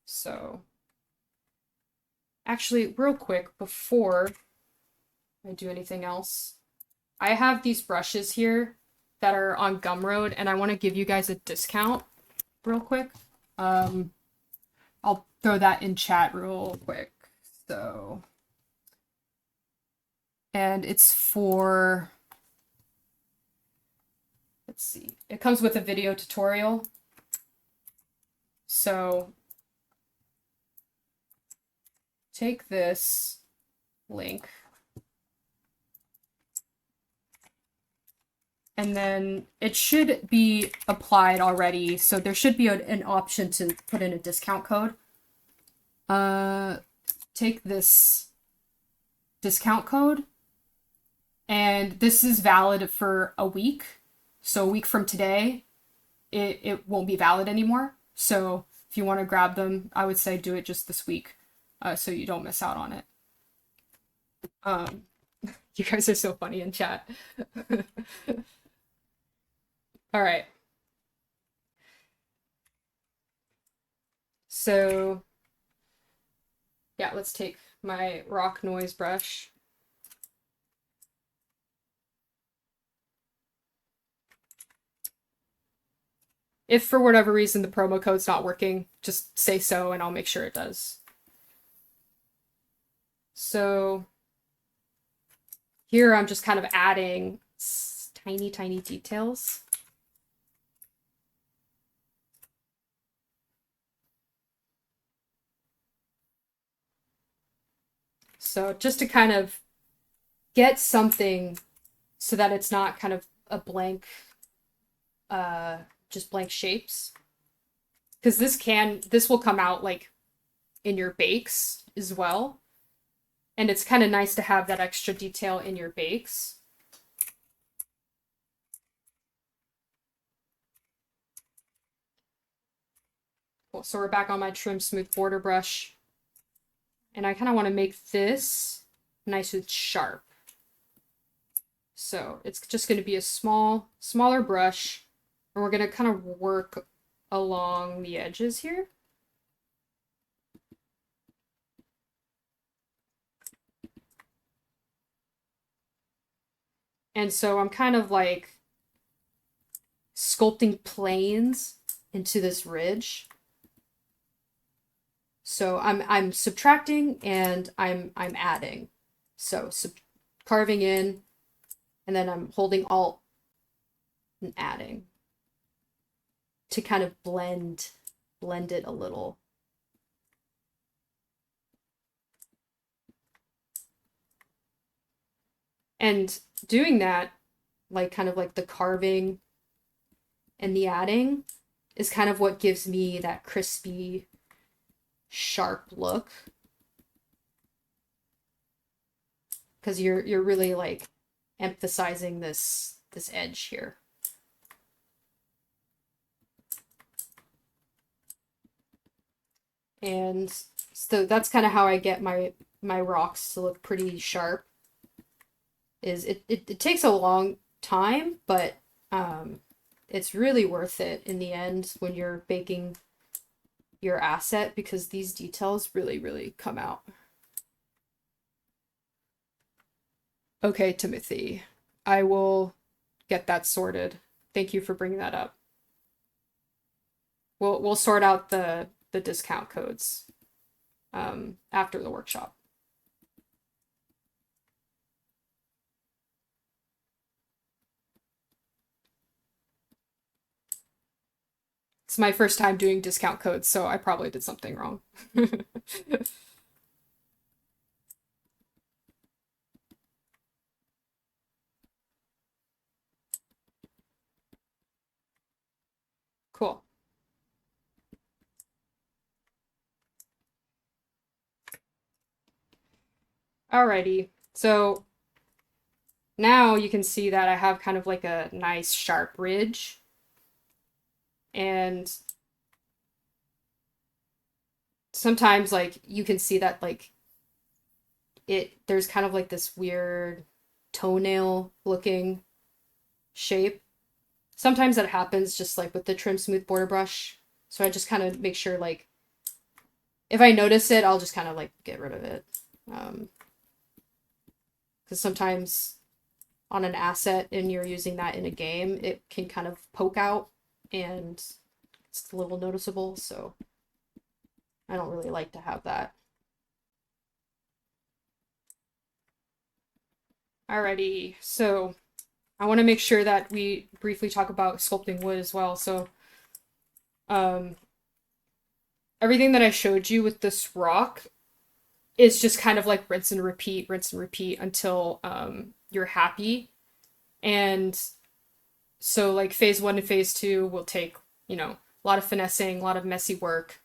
So actually, real quick, before I do anything else, I have these brushes here that are on Gumroad, and I want to give you guys a discount real quick. I'll throw that in chat real quick. So, and it's for, let's see, it comes with a video tutorial. So take this link and then it should be applied already. So there should be an option to put in a discount code. Take this discount code, and this is valid for a week. So a week from today, it won't be valid anymore. So if you want to grab them, I would say do it just this week, so you don't miss out on it. You guys are so funny in chat. All right. So yeah, let's take my rock noise brush. If for whatever reason the promo code's not working, just say so and I'll make sure it does. So here I'm just kind of adding tiny details. So just to kind of get something so that it's not kind of a blank, just blank shapes. Because this will come out like in your bakes as well. And it's kind of nice to have that extra detail in your bakes. Cool, so we're back on my trim smooth border brush. And I kind of want to make this nice and sharp. So it's just going to be a smaller brush. And we're going to kind of work along the edges here. And so I'm kind of like sculpting planes into this ridge. So I'm subtracting and I'm adding. So carving in, and then I'm holding Alt and adding to kind of blend it a little. And doing that, like kind of like the carving and the adding, is kind of what gives me that crispy, sharp look. Because you're really like emphasizing this edge here. And so that's kind of how I get my rocks to look pretty sharp. Is it takes a long time, but it's really worth it in the end when you're baking your asset, because these details really, really come out. Okay, Timothy, I will get that sorted. Thank you for bringing that up. We'll sort out the discount codes after the workshop. It's my first time doing discount codes, so I probably did something wrong. Cool. Alrighty, so now you can see that I have kind of like a nice sharp ridge. And sometimes like you can see that like there's kind of like this weird toenail looking shape. Sometimes that happens just like with the trim smooth border brush. So I just kind of make sure like if I notice it, I'll just kind of like get rid of it. Because sometimes on an asset and you're using that in a game, it can kind of poke out and it's a little noticeable, so I don't really like to have that. Alrighty, so I want to make sure that we briefly talk about sculpting wood as well. So everything that I showed you with this rock is just kind of like rinse and repeat until you're happy. And so like phase 1 and phase 2 will take, you know, a lot of finessing, a lot of messy work.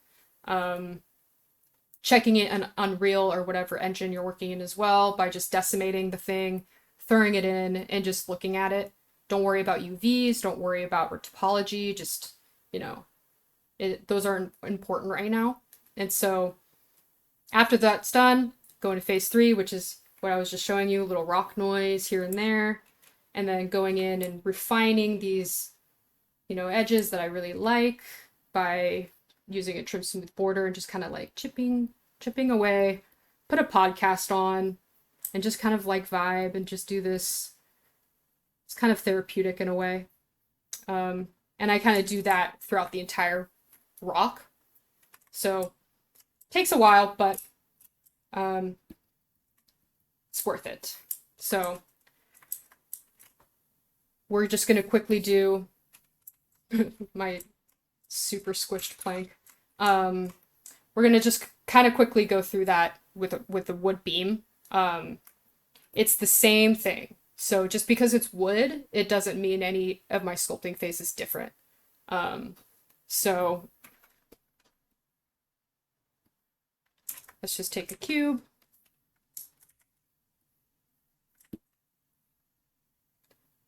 Checking it on Unreal or whatever engine you're working in as well by just decimating the thing, throwing it in, and just looking at it. Don't worry about UVs, don't worry about topology, just, you know, those are important right now. And so after that's done, go into phase 3, which is what I was just showing you, a little rock noise here and there, and then going in and refining these, you know, edges that I really like by using a trim smooth border and just kind of like chipping away, put a podcast on, and just kind of like vibe and just do this. It's kind of therapeutic in a way. And I kind of do that throughout the entire rock. So it takes a while, but it's worth it. So we're just going to quickly do my super squished plank. We're going to just kind of quickly go through that with a wood beam. It's the same thing. So just because it's wood, it doesn't mean any of my sculpting phase is different. So let's just take a cube.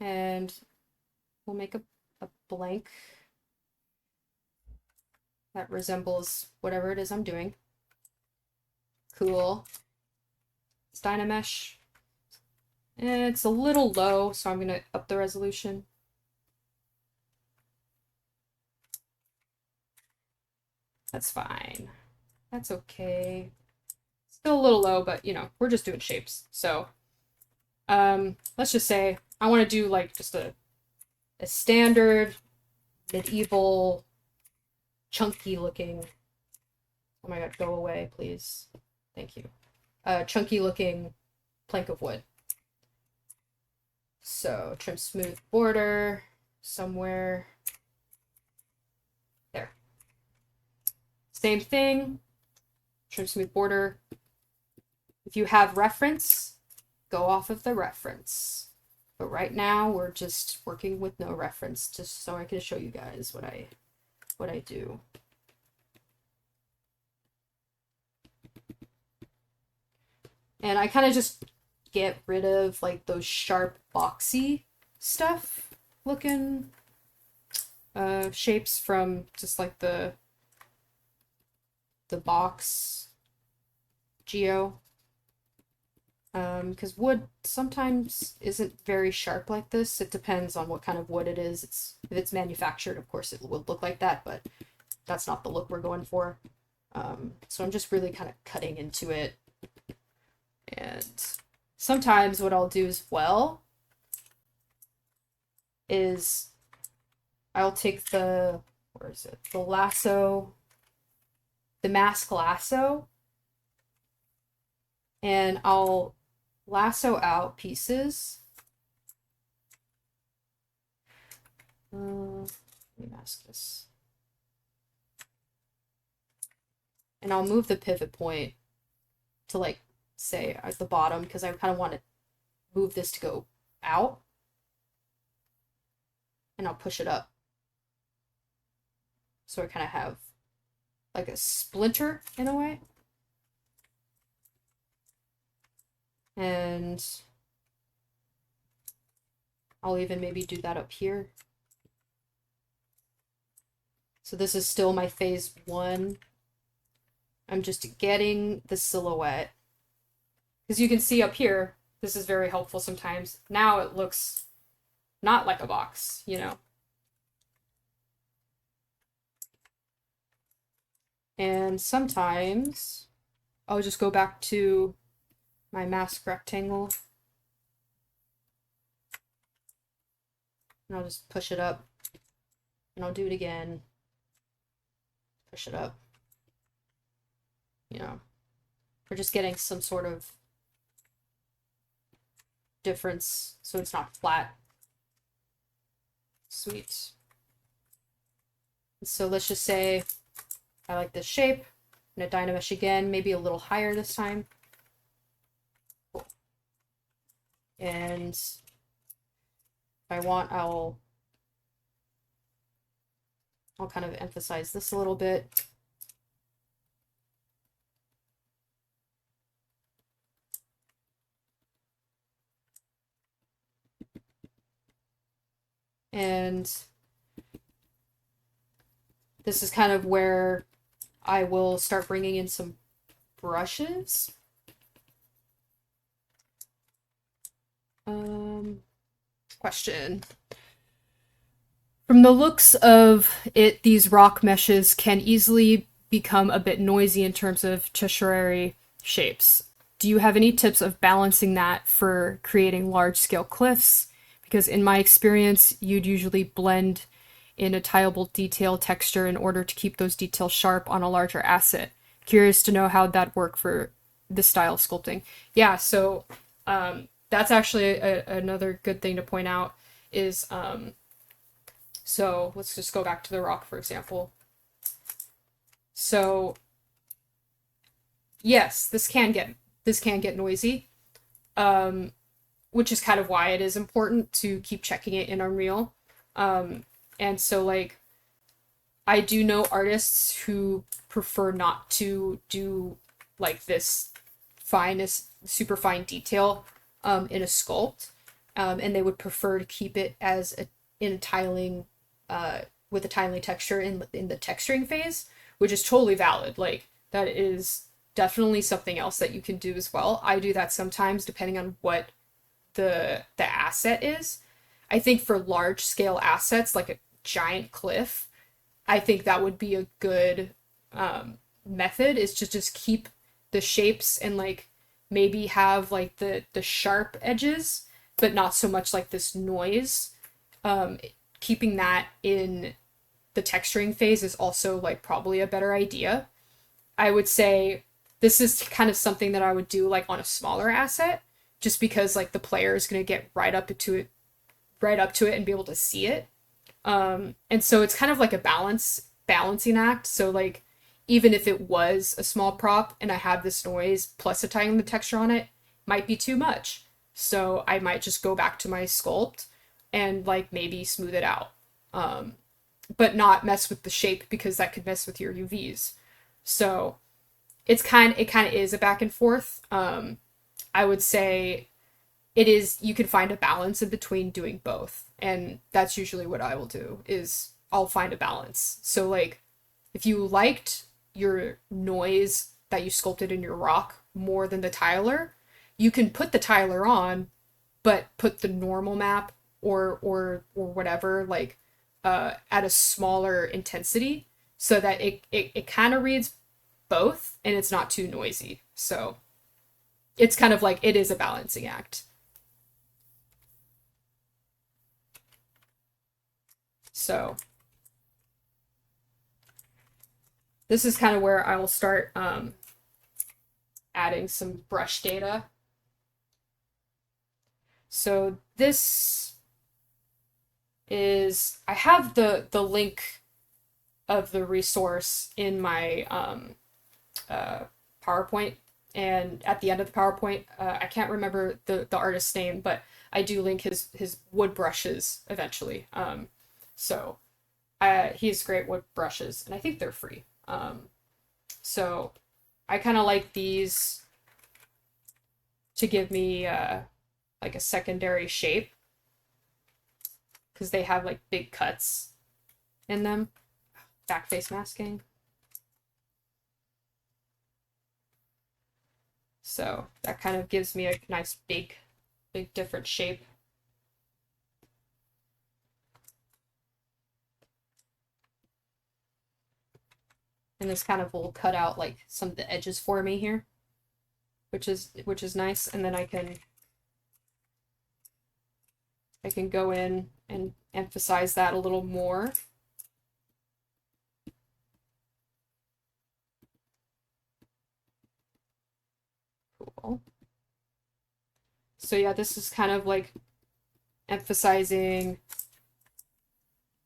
And we'll make a blank that resembles whatever it is I'm doing. Cool. It's Dynamesh. It's a little low, so I'm going to up the resolution. That's fine. That's okay. Still a little low, but you know, we're just doing shapes. So let's just say I want to do like just a standard medieval chunky looking, oh my god, go away please, thank you, chunky looking plank of wood. So trim smooth border somewhere there. Same thing, trim smooth border. If you have reference, go off of the reference. But right now we're just working with no reference, just so I can show you guys what I do. And I kind of just get rid of like those sharp boxy stuff looking shapes from just like the box geo. Because wood sometimes isn't very sharp like this. It depends on what kind of wood it is. If it's manufactured, of course it will look like that, but that's not the look we're going for. So I'm just really kind of cutting into it. And sometimes what I'll do as well is I'll take the lasso, the mask lasso, and I'll lasso out pieces. Let me mask this. And I'll move the pivot point to like say at the bottom because I kind of want to move this to go out. And I'll push it up. So I kind of have like a splinter in a way. And I'll even maybe do that up here. So this is still my phase 1. I'm just getting the silhouette. Because you can see up here, this is very helpful sometimes. Now it looks not like a box, you know. And sometimes I'll just go back to my mask rectangle. And I'll just push it up. And I'll do it again. Push it up. You know, we're just getting some sort of difference so it's not flat. Sweet. So let's just say I like this shape. I'm gonna Dynamesh again, maybe a little higher this time. Cool. And if I want, I'll kind of emphasize this a little bit. And this is kind of where I will start bringing in some brushes. Question. From the looks of it, these rock meshes can easily become a bit noisy in terms of tertiary shapes. Do you have any tips of balancing that for creating large-scale cliffs? Because in my experience, you'd usually blend in a tileable detail texture in order to keep those details sharp on a larger asset. Curious to know how that worked for this style of sculpting. Yeah, so that's actually another good thing to point out is, so let's just go back to the rock, for example. So yes, this can get noisy, which is kind of why it is important to keep checking it in Unreal. And so like, I do know artists who prefer not to do like this super fine detail in a sculpt, and they would prefer to keep it as in a tiling, with a tiling texture in the texturing phase, which is totally valid. Like that is definitely something else that you can do as well. I do that sometimes depending on what the asset is. I think for large scale assets like a giant cliff, I think that would be a good method, is to just keep the shapes and like maybe have like the sharp edges, but not so much like this noise. Keeping that in the texturing phase is also like probably a better idea. I would say this is kind of something that I would do like on a smaller asset, just because like the player is going to get right up to it and be able to see it. And so it's kind of like a balancing act. So like even if it was a small prop and I have this noise plus applying the texture on it, might be too much. So I might just go back to my sculpt and like maybe smooth it out. But not mess with the shape because that could mess with your UVs. So it kind of is a back and forth. I would say it is, you can find a balance in between doing both, and that's usually what I will do is I'll find a balance. So like if you liked your noise that you sculpted in your rock more than the tiler, you can put the tiler on but put the normal map or whatever like at a smaller intensity so that it kind of reads both and it's not too noisy. So it's kind of like it is a balancing act. So this is kind of where I will start adding some brush data. So this is, I have the link of the resource in my PowerPoint, and at the end of the PowerPoint, I can't remember the artist's name, but I do link his wood brushes eventually. So he has great wood brushes, and I think they're free. So I kind of like these to give me like a secondary shape because they have like big cuts in them. Back face masking. So that kind of gives me a nice big different shape. And this kind of will cut out like some of the edges for me here, which is nice. And then I can go in and emphasize that a little more. Cool. So yeah, this is kind of like emphasizing,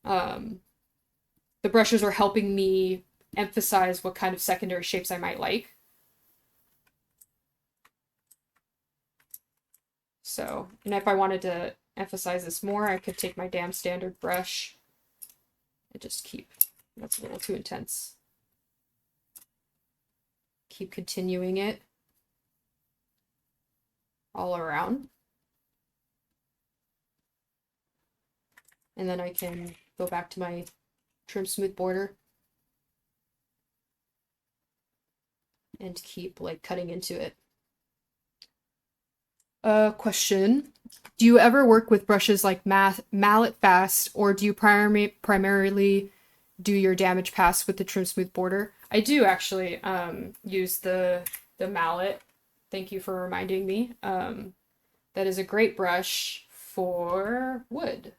the brushes are helping me emphasize what kind of secondary shapes I might like. So, and if I wanted to emphasize this more, I could take my damn standard brush and just that's a little too intense. Keep continuing it all around. And then I can go back to my trim smooth border and keep like cutting into it. Question. Do you ever work with brushes like mallet fast, or do you primarily do your damage pass with the trim smooth border? I do actually use the mallet. Thank you for reminding me. That is a great brush for wood.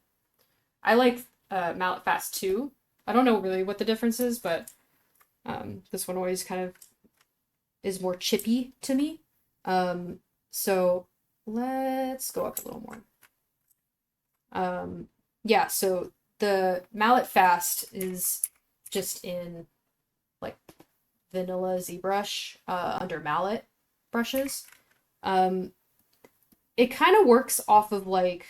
I like mallet fast too. I don't know really what the difference is, but this one always kind of is more chippy to me. So let's go up a little more. Yeah, so the mallet fast is just in like vanilla ZBrush under mallet brushes. It kind of works off of like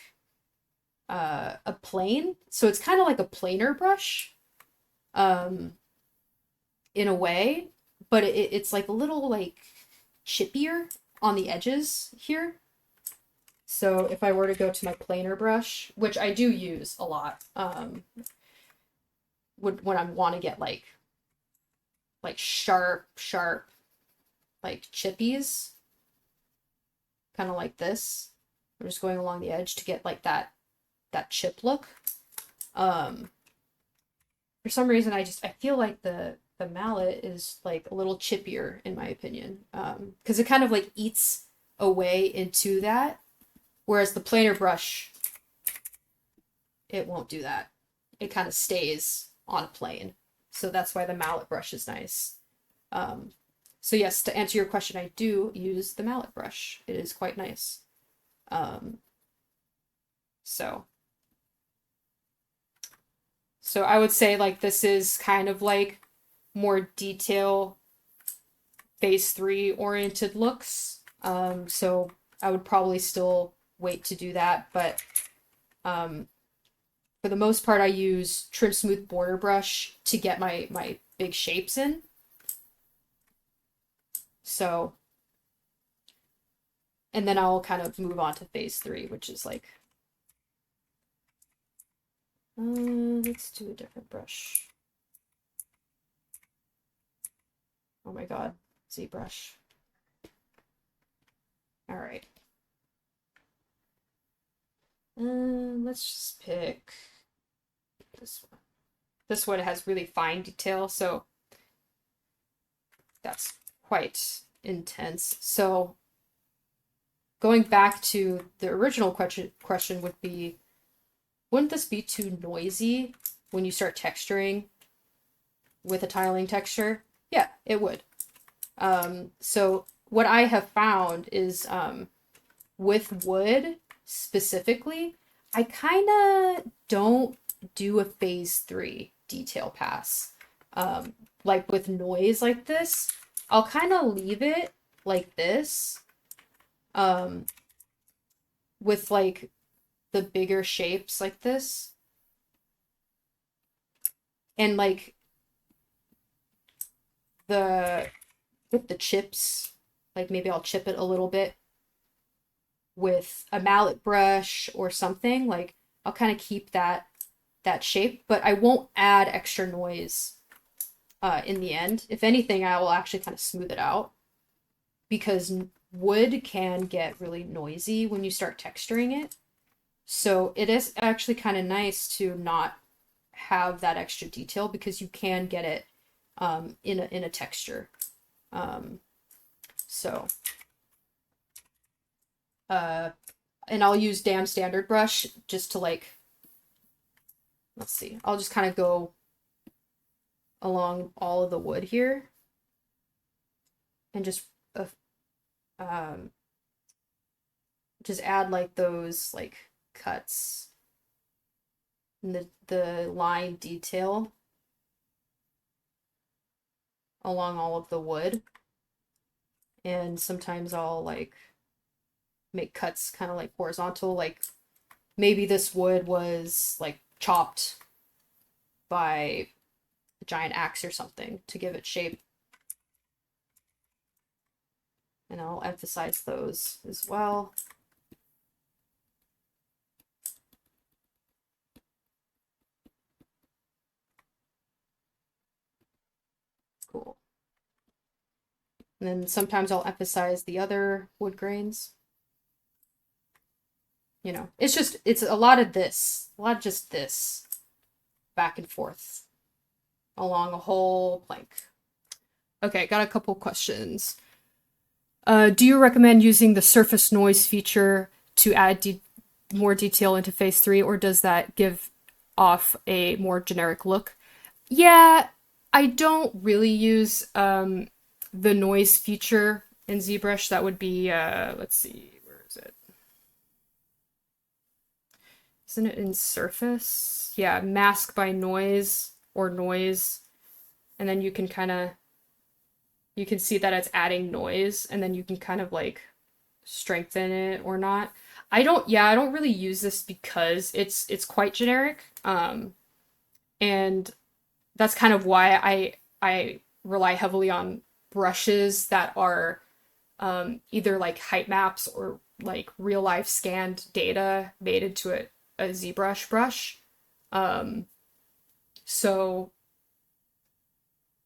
a plane, so it's kind of like a planer brush in a way, but it's like a little like chippier on the edges here. So if I were to go to my planer brush, which I do use a lot, when I want to get like sharp like chippies, kind of like this. I'm just going along the edge to get like that chip look. For some reason I feel like the mallet is like a little chippier in my opinion, because it kind of like eats away into that, whereas the planer brush, it won't do that. It kind of stays on a plane. So that's why the mallet brush is nice. So yes, to answer your question, I do use the mallet brush. It is quite nice. Um, so so I would say like this is kind of like more detail phase 3 oriented looks. So I would probably still wait to do that, but um, for the most part, I use Trim Smooth Border Brush to get my big shapes in. So, and then I'll kind of move on to phase 3, which is like, let's do a different brush. Oh my god, ZBrush. All right. Let's just pick this one. This one has really fine detail, so that's quite intense. So going back to the original question would be, wouldn't this be too noisy when you start texturing with a tiling texture? Yeah, it would. So what I have found is with wood specifically, I kind of don't do a phase 3 detail pass. Like with noise like this, I'll kind of leave it like this. With like the bigger shapes like this. And like the with the chips, like maybe I'll chip it a little bit with a mallet brush or something. Like I'll kind of keep that shape, but I won't add extra noise in the end. If anything, I will actually kind of smooth it out because wood can get really noisy when you start texturing it. So it is actually kind of nice to not have that extra detail because you can get it in a texture. So and I'll use Damn Standard brush just to like, let's see, I'll just kind of go along all of the wood here and um, just add like those like cuts and the line detail along all of the wood. And sometimes I'll like make cuts kind of like horizontal, like maybe this wood was like chopped by a giant axe or something to give it shape. And I'll emphasize those as well. Cool. And then sometimes I'll emphasize the other wood grains. You know, it's a lot of this, a lot of just this back and forth along a whole plank. Okay, got a couple questions. Do you recommend using the surface noise feature to add more detail into phase 3, or does that give off a more generic look? Yeah, I don't really use the noise feature in ZBrush. That would be, let's see, where is it? Isn't it in surface? Yeah, mask by noise or noise. And then you can you can see that it's adding noise, and then you can kind of like strengthen it or not. I don't really use this because it's quite generic. And that's kind of why I rely heavily on brushes that are either like height maps or like real life scanned data made into a ZBrush brush. So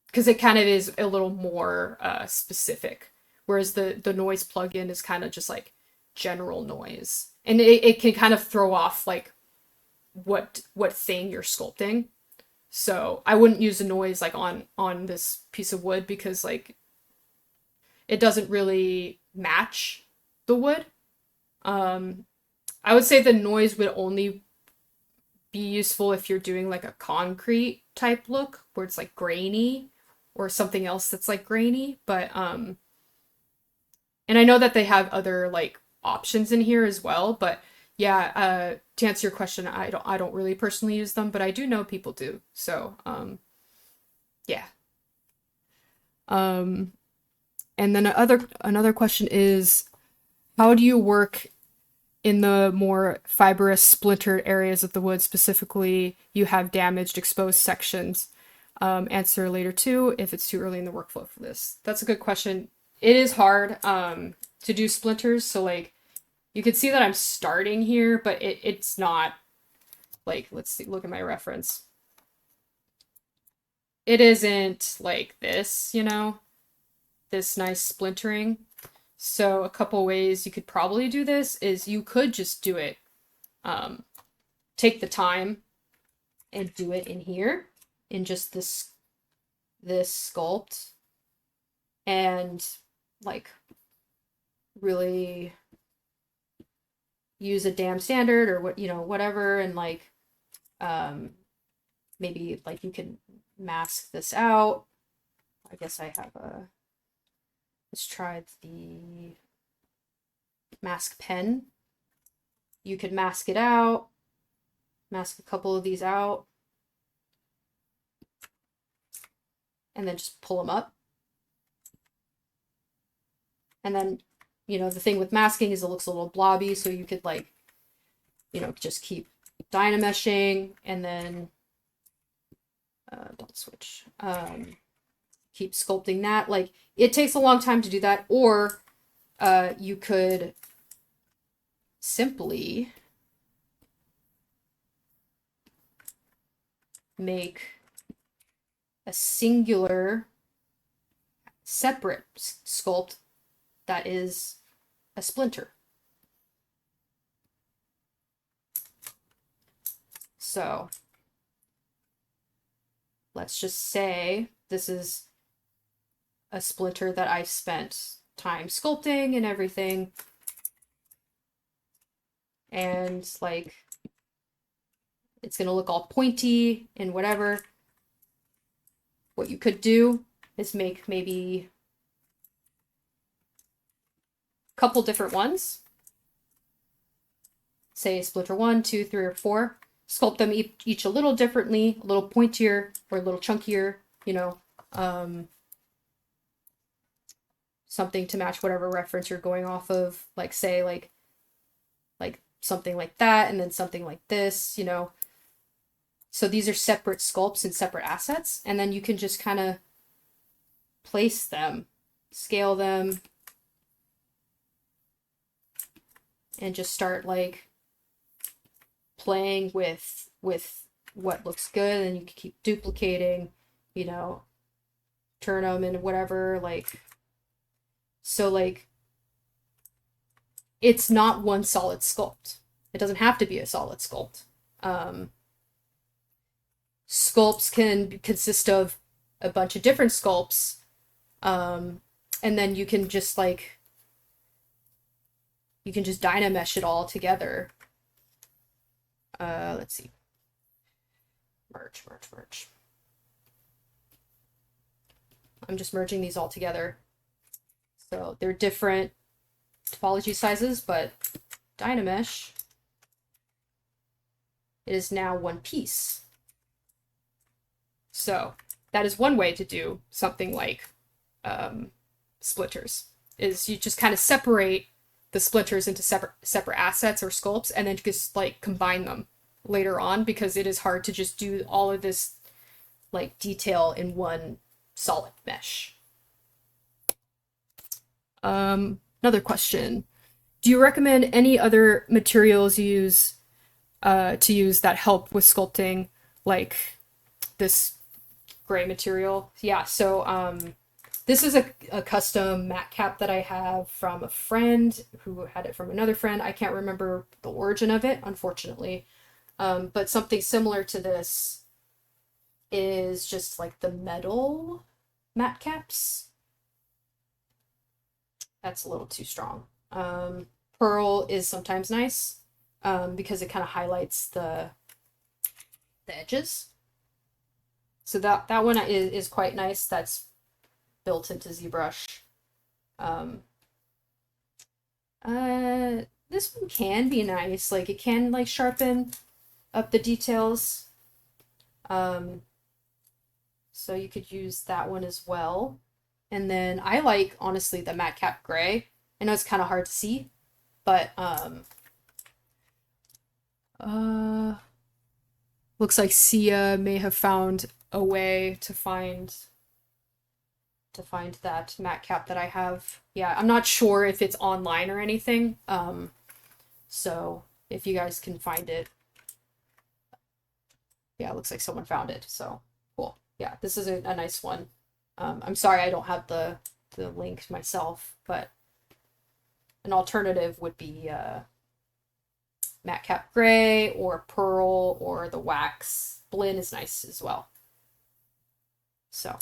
because it kind of is a little more specific, whereas the noise plugin is kind of just like general noise, and it can kind of throw off like what thing you're sculpting. So I wouldn't use a noise like on this piece of wood because like it doesn't really match the wood. I would say the noise would only be useful if you're doing like a concrete type look where it's like grainy or something else that's like grainy, but and I know that they have other like options in here as well. But yeah, to answer your question, I don't really personally use them, but I do know people do. So yeah. Um, and then another question is, how do you work in the more fibrous, splintered areas of the wood? Specifically, you have damaged, exposed sections. Answer later too, if it's too early in the workflow for this. That's a good question. It is hard to do splinters, so like you can see that I'm starting here, but it's not like, let's see, look at my reference. It isn't like this, you know, this nice splintering. So a couple ways you could probably do this is you could just do it, take the time and do it in here, in just this sculpt, and like really use a dam standard or what, you know, whatever, and like maybe like you can mask this out. I guess I have a, let's try the mask pen. You could mask it out, mask a couple of these out, and then just pull them up. And then, you know, the thing with masking is it looks a little blobby, so you could like, you know, just keep dynameshing and then don't switch. Keep sculpting that. Like, it takes a long time to do that, or you could simply make a singular separate sculpt that is a splinter. So let's just say this is a splinter that I spent time sculpting and everything. And like, it's gonna look all pointy and whatever. What you could do is make maybe a couple different ones. Say splinter 1, 2, 3, or 4. Sculpt them each a little differently, a little pointier or a little chunkier, you know. Something to match whatever reference you're going off of. Like, say like something like that, and then something like this, you know. So these are separate sculpts and separate assets, and then you can just kind of place them, scale them, and just start like playing with what looks good, and you can keep duplicating, you know, turn them and whatever, like, so like it's not one solid sculpt. It doesn't have to be a solid sculpt. Sculpts can consist of a bunch of different sculpts, and then you can just like, you can just dynamesh it all together. Let's see. Merge. I'm just merging these all together. So they're different topology sizes, but dynamesh, it is now one piece. So that is one way to do something like splinters, is you just kind of separate the splinters into separate assets or sculpts, and then just like combine them later on, because it is hard to just do all of this like detail in one solid mesh. Another question. Do you recommend any other materials you use to use that help with sculpting, like this gray material? Yeah, so this is a custom mat cap that I have from a friend who had it from another friend. I can't remember the origin of it, unfortunately. But something similar to this is just like the metal mat caps. That's a little too strong. Pearl is sometimes nice because it kind of highlights the edges. So that one is quite nice. That's built into ZBrush. This one can be nice. Like it can like sharpen up the details. So you could use that one as well. And then I like honestly the matte cap gray. I know it's kind of hard to see, but looks like Sia may have found a way to find that matte cap that I have. Yeah, I'm not sure if it's online or anything. So if you guys can find it. Yeah, it looks like someone found it. So cool. Yeah, this is a nice one. I'm sorry I don't have the link myself, but an alternative would be matte cap gray or pearl, or the wax blend is nice as well. So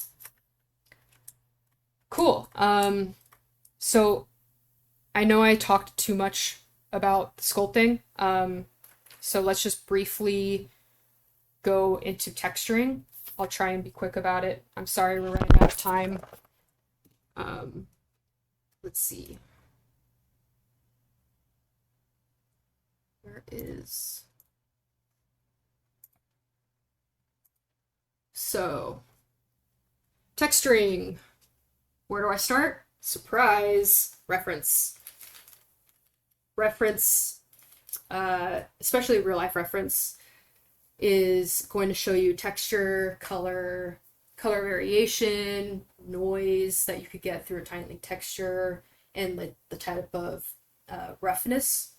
cool. So I know I talked too much about sculpting. So let's just briefly go into texturing. I'll try and be quick about it. I'm sorry we're running out of time. Let's see. Where is... So, texturing. Where do I start? Surprise! Reference. Reference, especially real life reference, is going to show you texture, color variation, noise that you could get through a tiling texture, and like the type of roughness.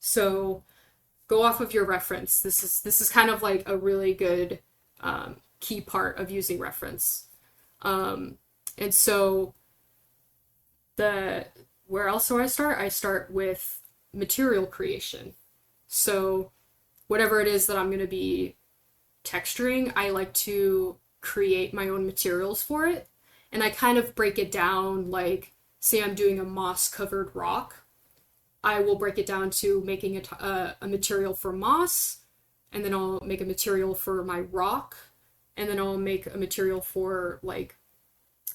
So go off of your reference. This is kind of like a really good key part of using reference. And so where else do I start? I start with material creation. So whatever it is that I'm going to be texturing, I like to create my own materials for it. And I kind of break it down, like, say I'm doing a moss-covered rock. I will break it down to making a material for moss, and then I'll make a material for my rock, and then I'll make a material for, like,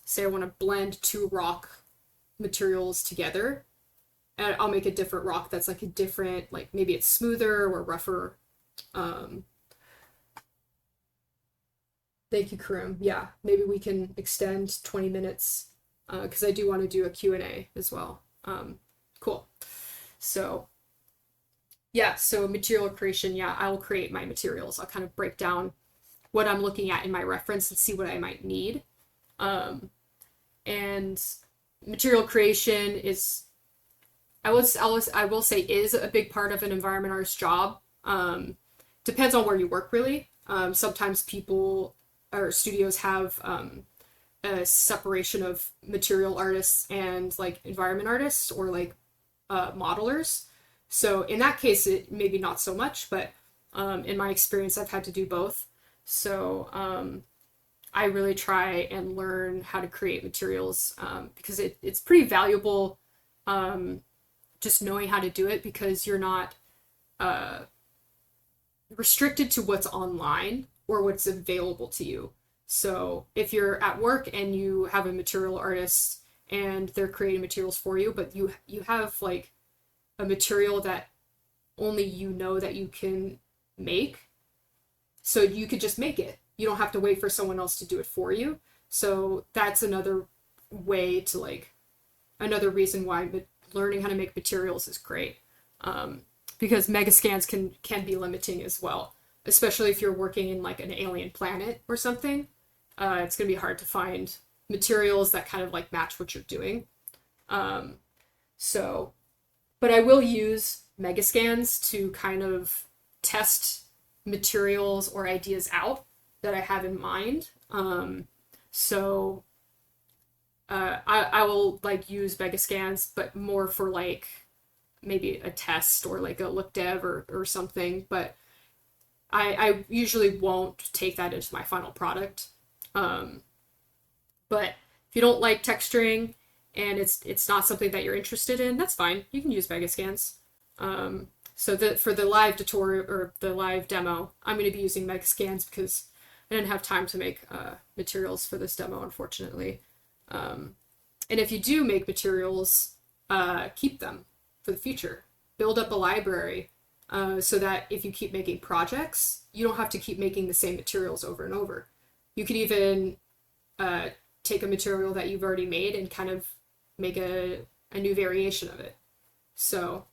say I want to blend two rock materials together, and I'll make a different rock that's like a different, like maybe it's smoother or rougher. Thank you, Karim. Yeah, maybe we can extend 20 minutes because I do want to do a Q&A as well. Cool. So yeah, so material creation, yeah, I will create my materials. I'll kind of break down what I'm looking at in my reference and see what I might need. And material creation is, I will say, is a big part of an environment artist job. Depends on where you work, really. Sometimes people or studios have a separation of material artists and like environment artists or like modelers. So in that case, it maybe not so much, but in my experience, I've had to do both. So I really try and learn how to create materials because it's pretty valuable just knowing how to do it, because you're not restricted to what's online or what's available to you. So if you're at work and you have a material artist and they're creating materials for you, but you have like a material that only you know that you can make, so you could just make it. You don't have to wait for someone else to do it for you. So that's another way to like, another reason why learning how to make materials is great. Because megascans can be limiting as well, especially if you're working in like an alien planet or something. It's going to be hard to find materials that kind of like match what you're doing. But I will use megascans to kind of test materials or ideas out that I have in mind. I will like use megascans, but more for like maybe a test or like a look dev or something. But I usually won't take that into my final product. But if you don't like texturing and it's not something that you're interested in, that's fine. You can use megascans. So for the live tutorial or the live demo, I'm going to be using megascans because I didn't have time to make materials for this demo, unfortunately. And if you do make materials, keep them for the future. Build up a library so that if you keep making projects, you don't have to keep making the same materials over and over. You could even take a material that you've already made and kind of make a new variation of it. So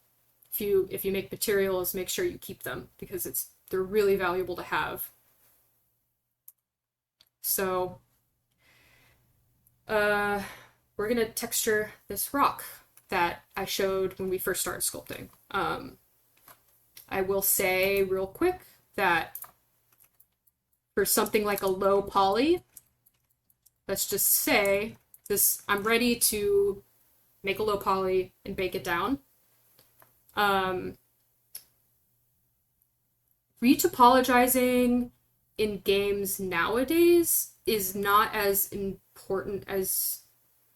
if you make materials, make sure you keep them because they're really valuable to have. So we're gonna texture this rock that I showed when we first started sculpting. I will say real quick that for something like a low poly, let's just say this, I'm ready to make a low poly and bake it down. Retopologizing in games nowadays is not as important as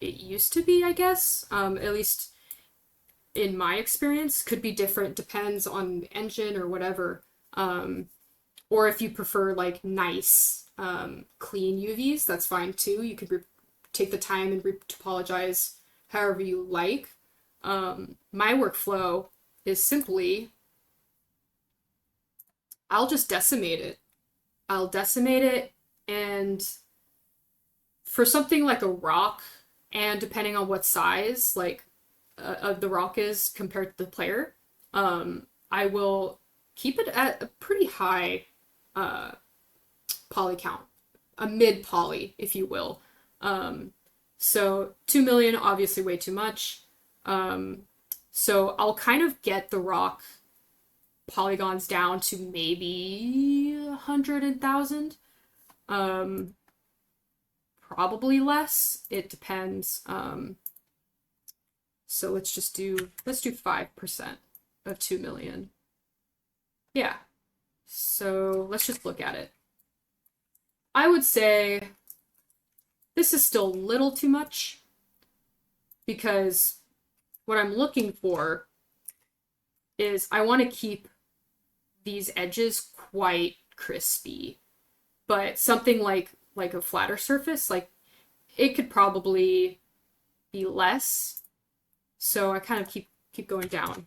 it used to be, I guess. At least in my experience, could be different, depends on the engine or whatever. Or if you prefer like nice, clean UVs, that's fine too. You could take the time and retopologize however you like. My workflow is simply, I'll just decimate it. I'll decimate it, and for something like a rock, and depending on what size like of the rock is compared to the player, I will keep it at a pretty high poly count, a mid poly, if you will. So 2 million, obviously way too much. So I'll kind of get the rock polygons down to maybe 100,000. Probably less. It depends. So let's do 5% of 2 million. Yeah. So let's just look at it. I would say this is still a little too much because what I'm looking for is I want to keep these edges quite crispy, but something like a flatter surface, like it could probably be less. So I kind of keep going down.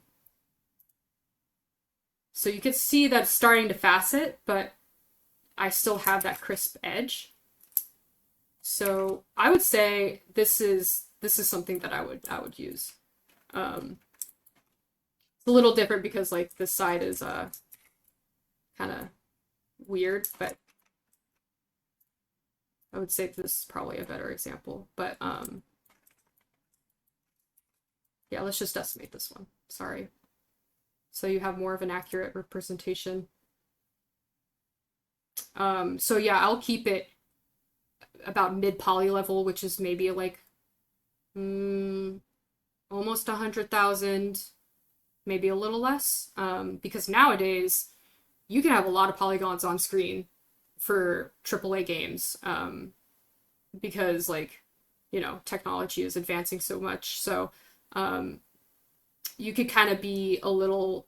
So you can see that it's starting to facet, but I still have that crisp edge. So I would say this is something that I would use. It's a little different because like this side is kind of weird, but I would say this is probably a better example. But yeah, let's just decimate this one. Sorry. So you have more of an accurate representation. So yeah, I'll keep it about mid poly level, which is maybe like almost 100,000, maybe a little less. Because nowadays you can have a lot of polygons on screen for AAA games. Because like, you know, technology is advancing so much. So you could kind of be a little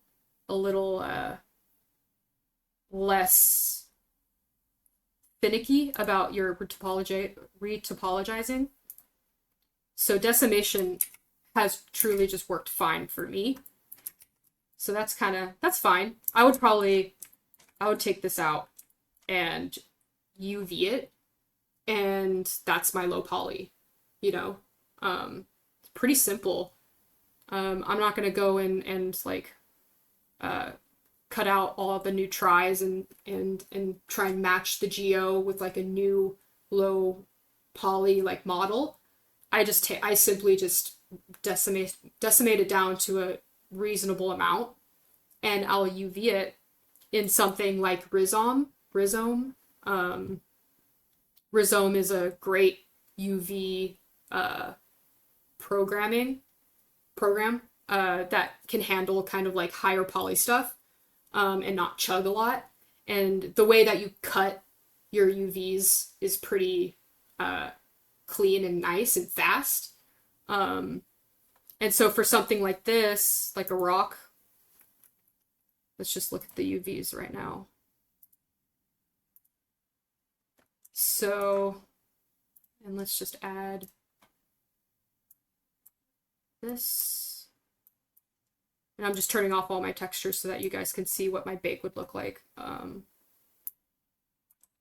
less finicky about your retopologizing. So decimation has truly just worked fine for me. So that's fine. I would take this out and UV it, and that's my low poly, you know. It's pretty simple. I'm not gonna go and like cut out all of the new tries and try and match the geo with like a new low poly like model. I simply just decimate it down to a reasonable amount, and I'll UV it in something like Rhizome. Rhizome is a great UV program that can handle kind of like higher poly stuff and not chug a lot. And the way that you cut your UVs is pretty clean and nice and fast. And so for something like this, like a rock, let's just look at the UVs right now. So, and let's just add this. And I'm just turning off all my textures so that you guys can see what my bake would look like.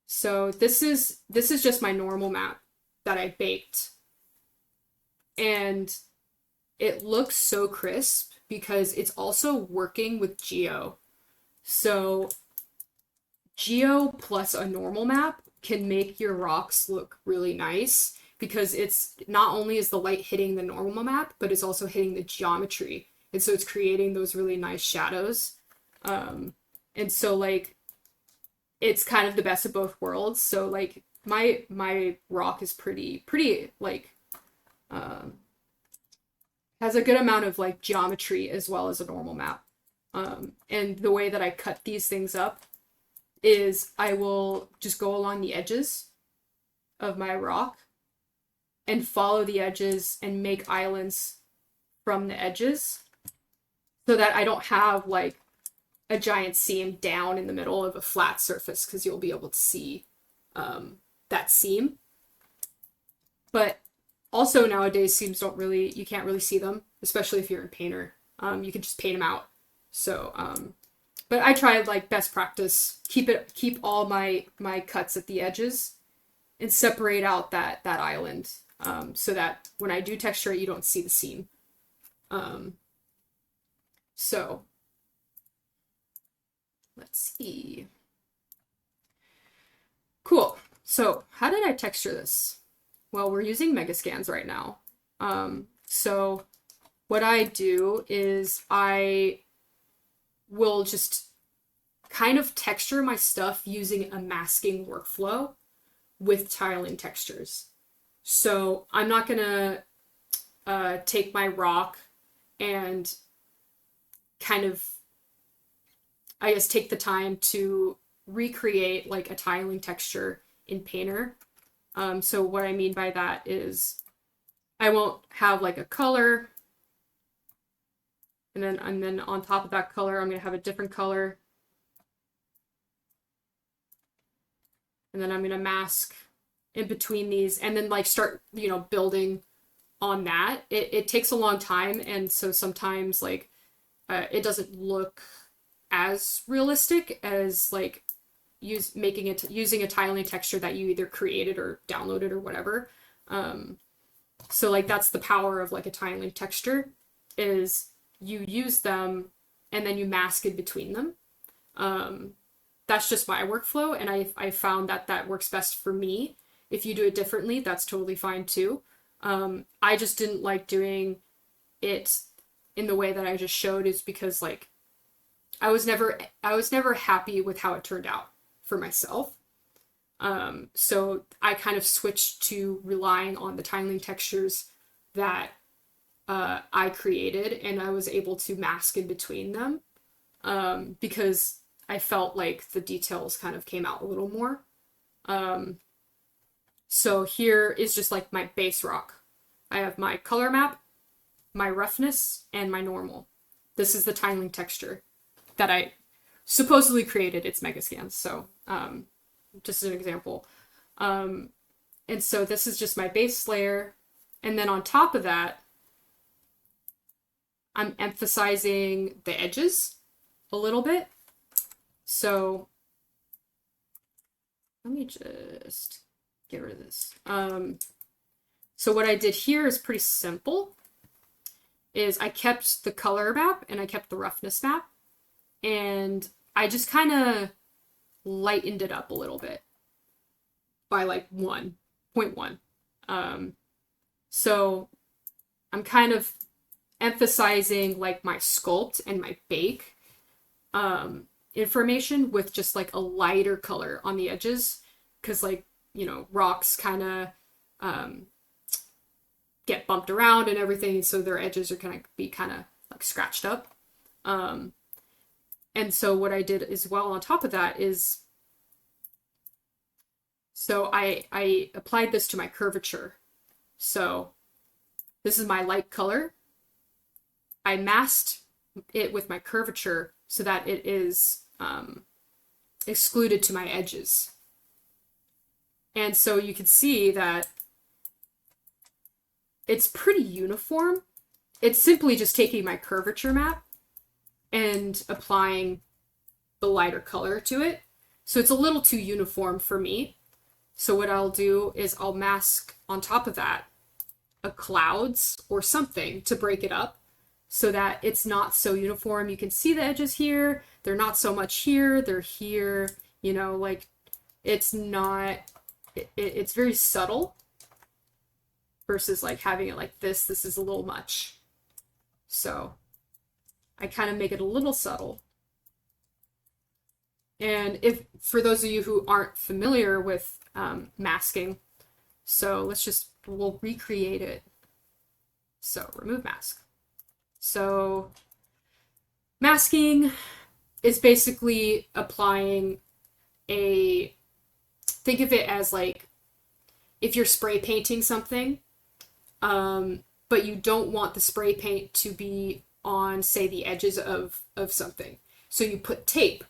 So this is just my normal map that I baked. And it looks so crisp because it's also working with Geo. So Geo plus a normal map can make your rocks look really nice because it's not only is the light hitting the normal map, but it's also hitting the geometry. And so it's creating those really nice shadows. And so like it's kind of the best of both worlds. So like my rock is pretty like has a good amount of like geometry as well as a normal map. And the way that I cut these things up is I will just go along the edges of my rock and follow the edges and make islands from the edges so that I don't have like a giant seam down in the middle of a flat surface because you'll be able to see that seam. But also nowadays seams you can't really see them, especially if you're in Painter. You can just paint them out. So but I tried like best practice, keep all my cuts at the edges and separate out that island so that when I do texture it, you don't see the seam. So let's see. Cool. So how did I texture this? Well, we're using Megascans right now. So what I do is I will just kind of texture my stuff using a masking workflow with tiling textures. So I'm not gonna take my rock and kind of, I guess, take the time to recreate like a tiling texture in Painter. So what I mean by that is I won't have like a color and then on top of that color I'm gonna have a different color. And then I'm gonna mask in between these and then like start, building on that. It takes a long time, and so sometimes like it doesn't look as realistic as like using a tiling texture that you either created or downloaded or whatever. So like that's the power of like a tiling texture is you use them and then you mask in between them. That's just my workflow, and I found that works best for me. If you do it differently, that's totally fine too. I just didn't like doing it in the way that I just showed, is because like I was never happy with how it turned out for myself. So I kind of switched to relying on the tiling textures that I created, and I was able to mask in between them because I felt like the details kind of came out a little more. So here is just like my base rock. I have my color map, my roughness, and my normal. This is the tiling texture that I supposedly created. It's Megascans, so just an example. And so this is just my base layer, and then on top of that, I'm emphasizing the edges a little bit. So let me just get rid of this. So what I did here is pretty simple. Is I kept the color map and I kept the roughness map, and I just kind of lightened it up a little bit by like 1.1. So I'm kind of emphasizing like my sculpt and my bake information with just like a lighter color on the edges, because like, rocks kind of get bumped around and everything, so their edges are gonna be kind of like scratched up. And so what I did as well on top of that is, so I applied this to my curvature. So this is my light color. I masked it with my curvature so that it is excluded to my edges. And so you can see that it's pretty uniform. it's simply just taking my curvature map and applying the lighter color to it. So it's a little too uniform for me. So what I'll do is I'll mask on top of that a clouds or something to break it up so that it's not so uniform. You can see the edges here. They're not so much here. They're here. You know, like it's not, it's very subtle versus like having it like this. This is a little much. So I kind of make it a little subtle. And if, for those of you who aren't familiar with masking, so we'll recreate it. So remove mask. So masking is basically applying think of it as like if you're spray painting something, but you don't want the spray paint to be on, say, the edges of something. So you put tape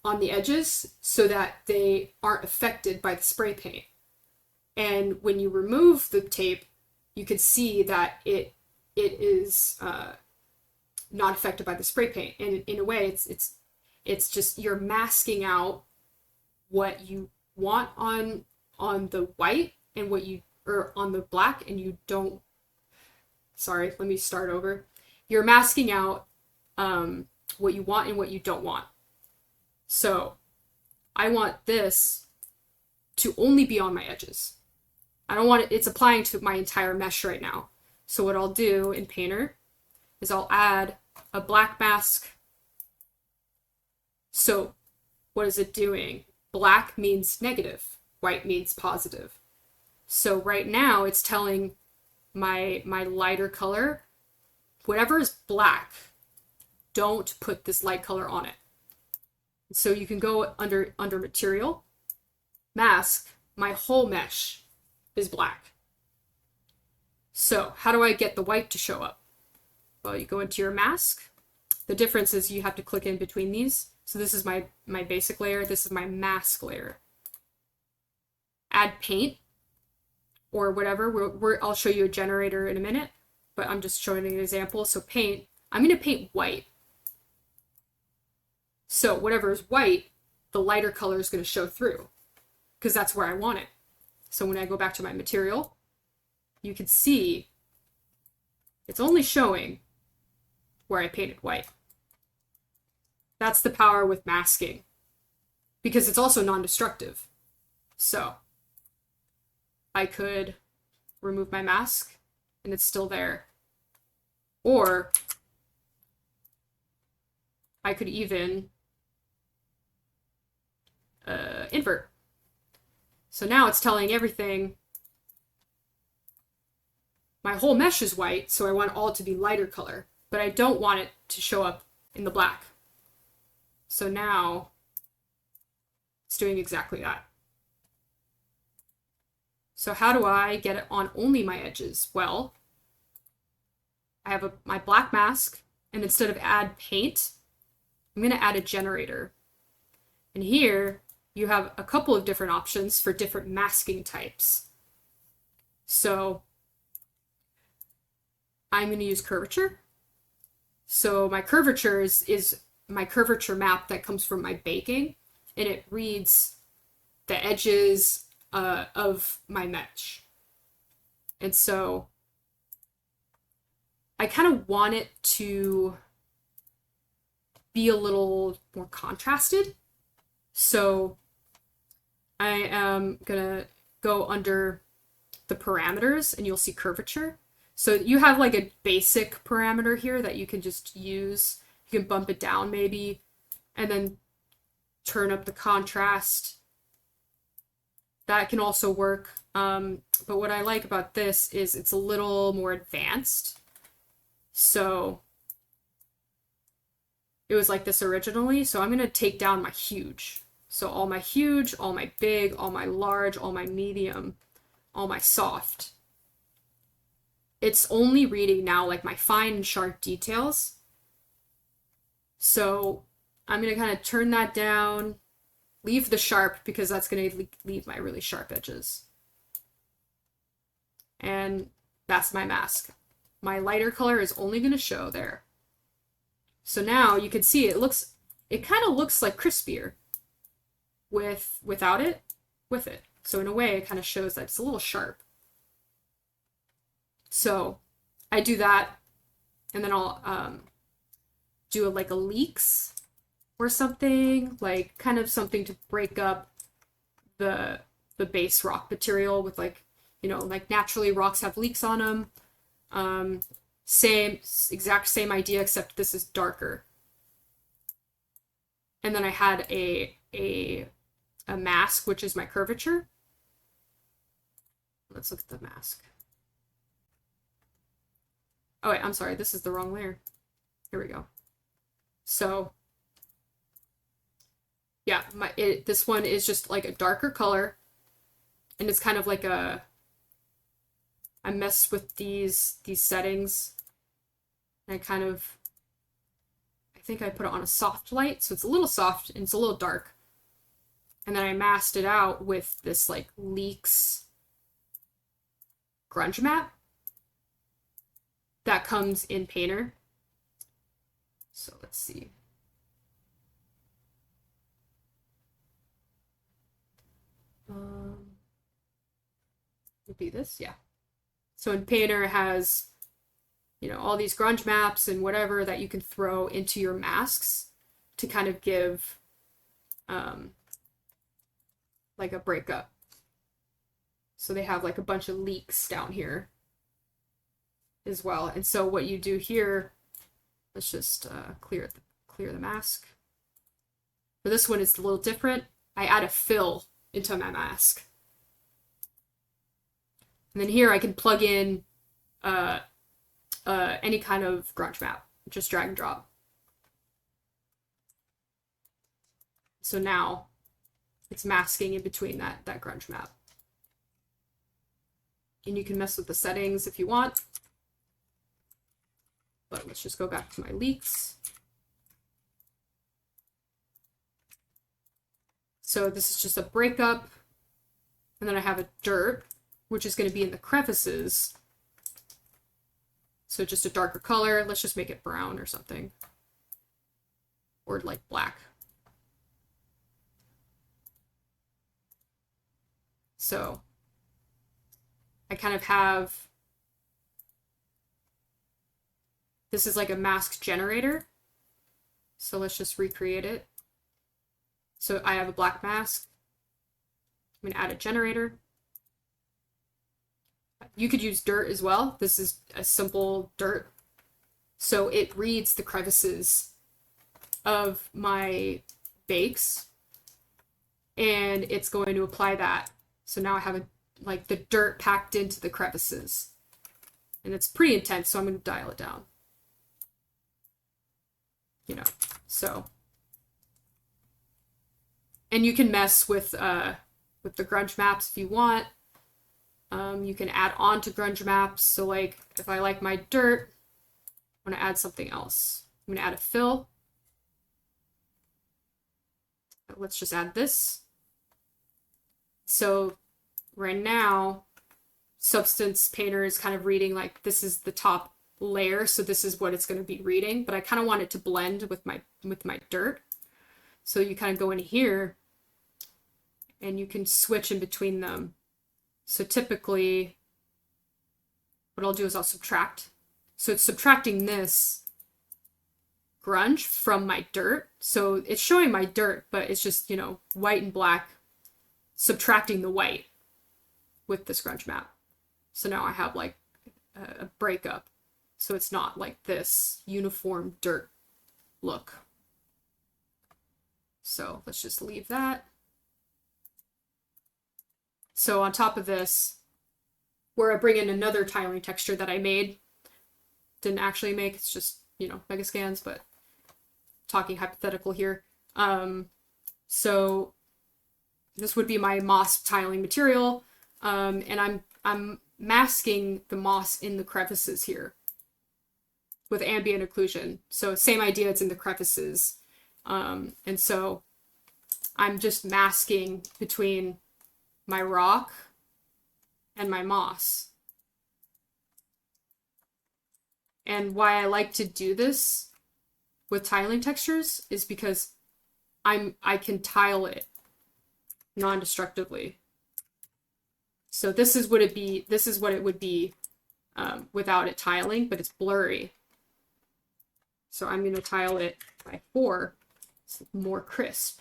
on the edges so that they aren't affected by the spray paint. And when you remove the tape, you can see that it is not affected by the spray paint. And in a way, it's just you're masking out what you want on the white and or on the black, and you don't. Sorry, let me start over. You're masking out what you want and what you don't want. So I want this to only be on my edges. I don't want it, it's applying to my entire mesh right now. So what I'll do in Painter is I'll add a black mask. So what is it doing? Black means negative, white means positive. So right now it's telling my lighter color, whatever is black, don't put this light color on it. So you can go under material, mask, my whole mesh is black. So how do I get the white to show up? Well, you go into your mask. The difference is you have to click in between these. So this is my basic layer. This is my mask layer. Add paint or whatever. I'll show you a generator in a minute, but I'm just showing an example. So paint, I'm going to paint white. So whatever is white, the lighter color is going to show through because that's where I want it. So when I go back to my material, you can see it's only showing where I painted white. That's the power with masking because it's also non-destructive. So I could remove my mask and it's still there. Or I could even invert. So now it's telling everything. My whole mesh is white, so I want all to be lighter color, but I don't want it to show up in the black. So now it's doing exactly that. So how do I get it on only my edges? Well, I have my black mask, and instead of add paint, I'm going to add a generator. And here you have a couple of different options for different masking types. So I'm going to use curvature. So my curvature is my curvature map that comes from my baking, and it reads the edges of my mesh. And so I kind of want it to be a little more contrasted. So I am gonna go under the parameters and you'll see curvature. So you have like a basic parameter here that you can just use. You can bump it down maybe, and then turn up the contrast. That can also work. But what I like about this is it's a little more advanced. So it was like this originally. So I'm going to take down my huge. So all my huge, all my big, all my large, all my medium, all my soft. It's only reading now like my fine and sharp details. So I'm going to kind of turn that down, leave the sharp because that's going to leave my really sharp edges. And that's my mask. my lighter color is only going to show there. So now you can see it kind of looks like crispier without it, with it. So in a way, it kind of shows that it's a little sharp. So I do that, and then I'll do like a leeks or something, like kind of something to break up the base rock material with, like, you know, like naturally rocks have leeks on them. Exact same idea, except this is darker. And then I had a mask, which is my curvature. Let's look at the mask. Oh wait, I'm sorry, this is the wrong layer. Here we go. So yeah, this one is just like a darker color, and it's kind of like I messed with these settings. And I think I put it on a soft light, so it's a little soft and it's a little dark. And then I masked it out with this like Leaks grunge map that comes in Painter. So let's see. Would be this, yeah. So in Painter it has, you know, all these grunge maps and whatever that you can throw into your masks to kind of give like a breakup. So they have like a bunch of leaks down here as well. And so what you do here, let's just clear the mask. For this one, it's a little different. I add a fill into my mask. And then here I can plug in any kind of grunge map, just drag and drop. So now it's masking in between that grunge map. And you can mess with the settings if you want. But let's just go back to my leaks. So this is just a breakup. And then I have a dirt, which is going to be in the crevices. So just a darker color. Let's just make it brown or something. Or like black. So I kind of have, this is like a mask generator. So let's just recreate it. So I have a black mask. I'm gonna add a generator. You could use dirt as well. This is a simple dirt. So it reads the crevices of my bakes, and it's going to apply that. So now I have like the dirt packed into the crevices, and it's pretty intense. So I'm going to dial it down. You know, so, and you can mess with the grunge maps if you want. You can add on to grunge maps. So like if I like my dirt, I'm going to add something else. I'm going to add a fill. Let's just add this. So right now, Substance Painter is kind of reading like this is the top layer, so this is what it's going to be reading, but I kind of want it to blend with my dirt. So you kind of go in here and you can switch in between them. So typically what I'll do is I'll subtract. So it's subtracting this grunge from my dirt. So it's showing my dirt, but it's just, you know, white and black, subtracting the white with this grunge map. So now I have like a breakup. So it's not like this uniform dirt look. So let's just leave that. So on top of this, where I bring in another tiling texture that I made, didn't actually make, it's just, you know, Megascans, but talking hypothetical here. So this would be my moss tiling material, and I'm masking the moss in the crevices here with ambient occlusion. So same idea, it's in the crevices. And so I'm just masking between my rock and my moss. And why I like to do this with tiling textures is because I can tile it non-destructively. So this is what it would be without it tiling, but it's blurry. So I'm going to tile it by 4. It's more crisp.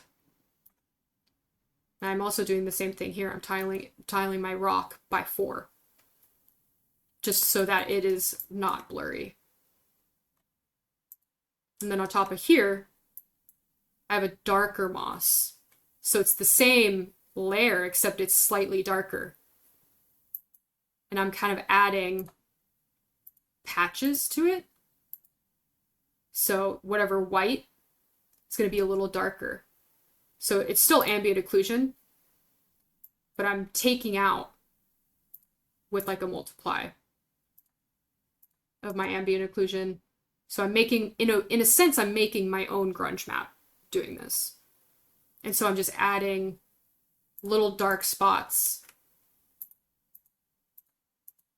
And I'm also doing the same thing here. I'm tiling my rock by 4. Just so that it is not blurry. And then on top of here, I have a darker moss. So it's the same layer, except it's slightly darker. And I'm kind of adding patches to it. So whatever white, it's going to be a little darker. So it's still ambient occlusion, but I'm taking out with like a multiply of my ambient occlusion. So I'm making, in a sense, I'm making my own grunge map doing this. And so I'm just adding little dark spots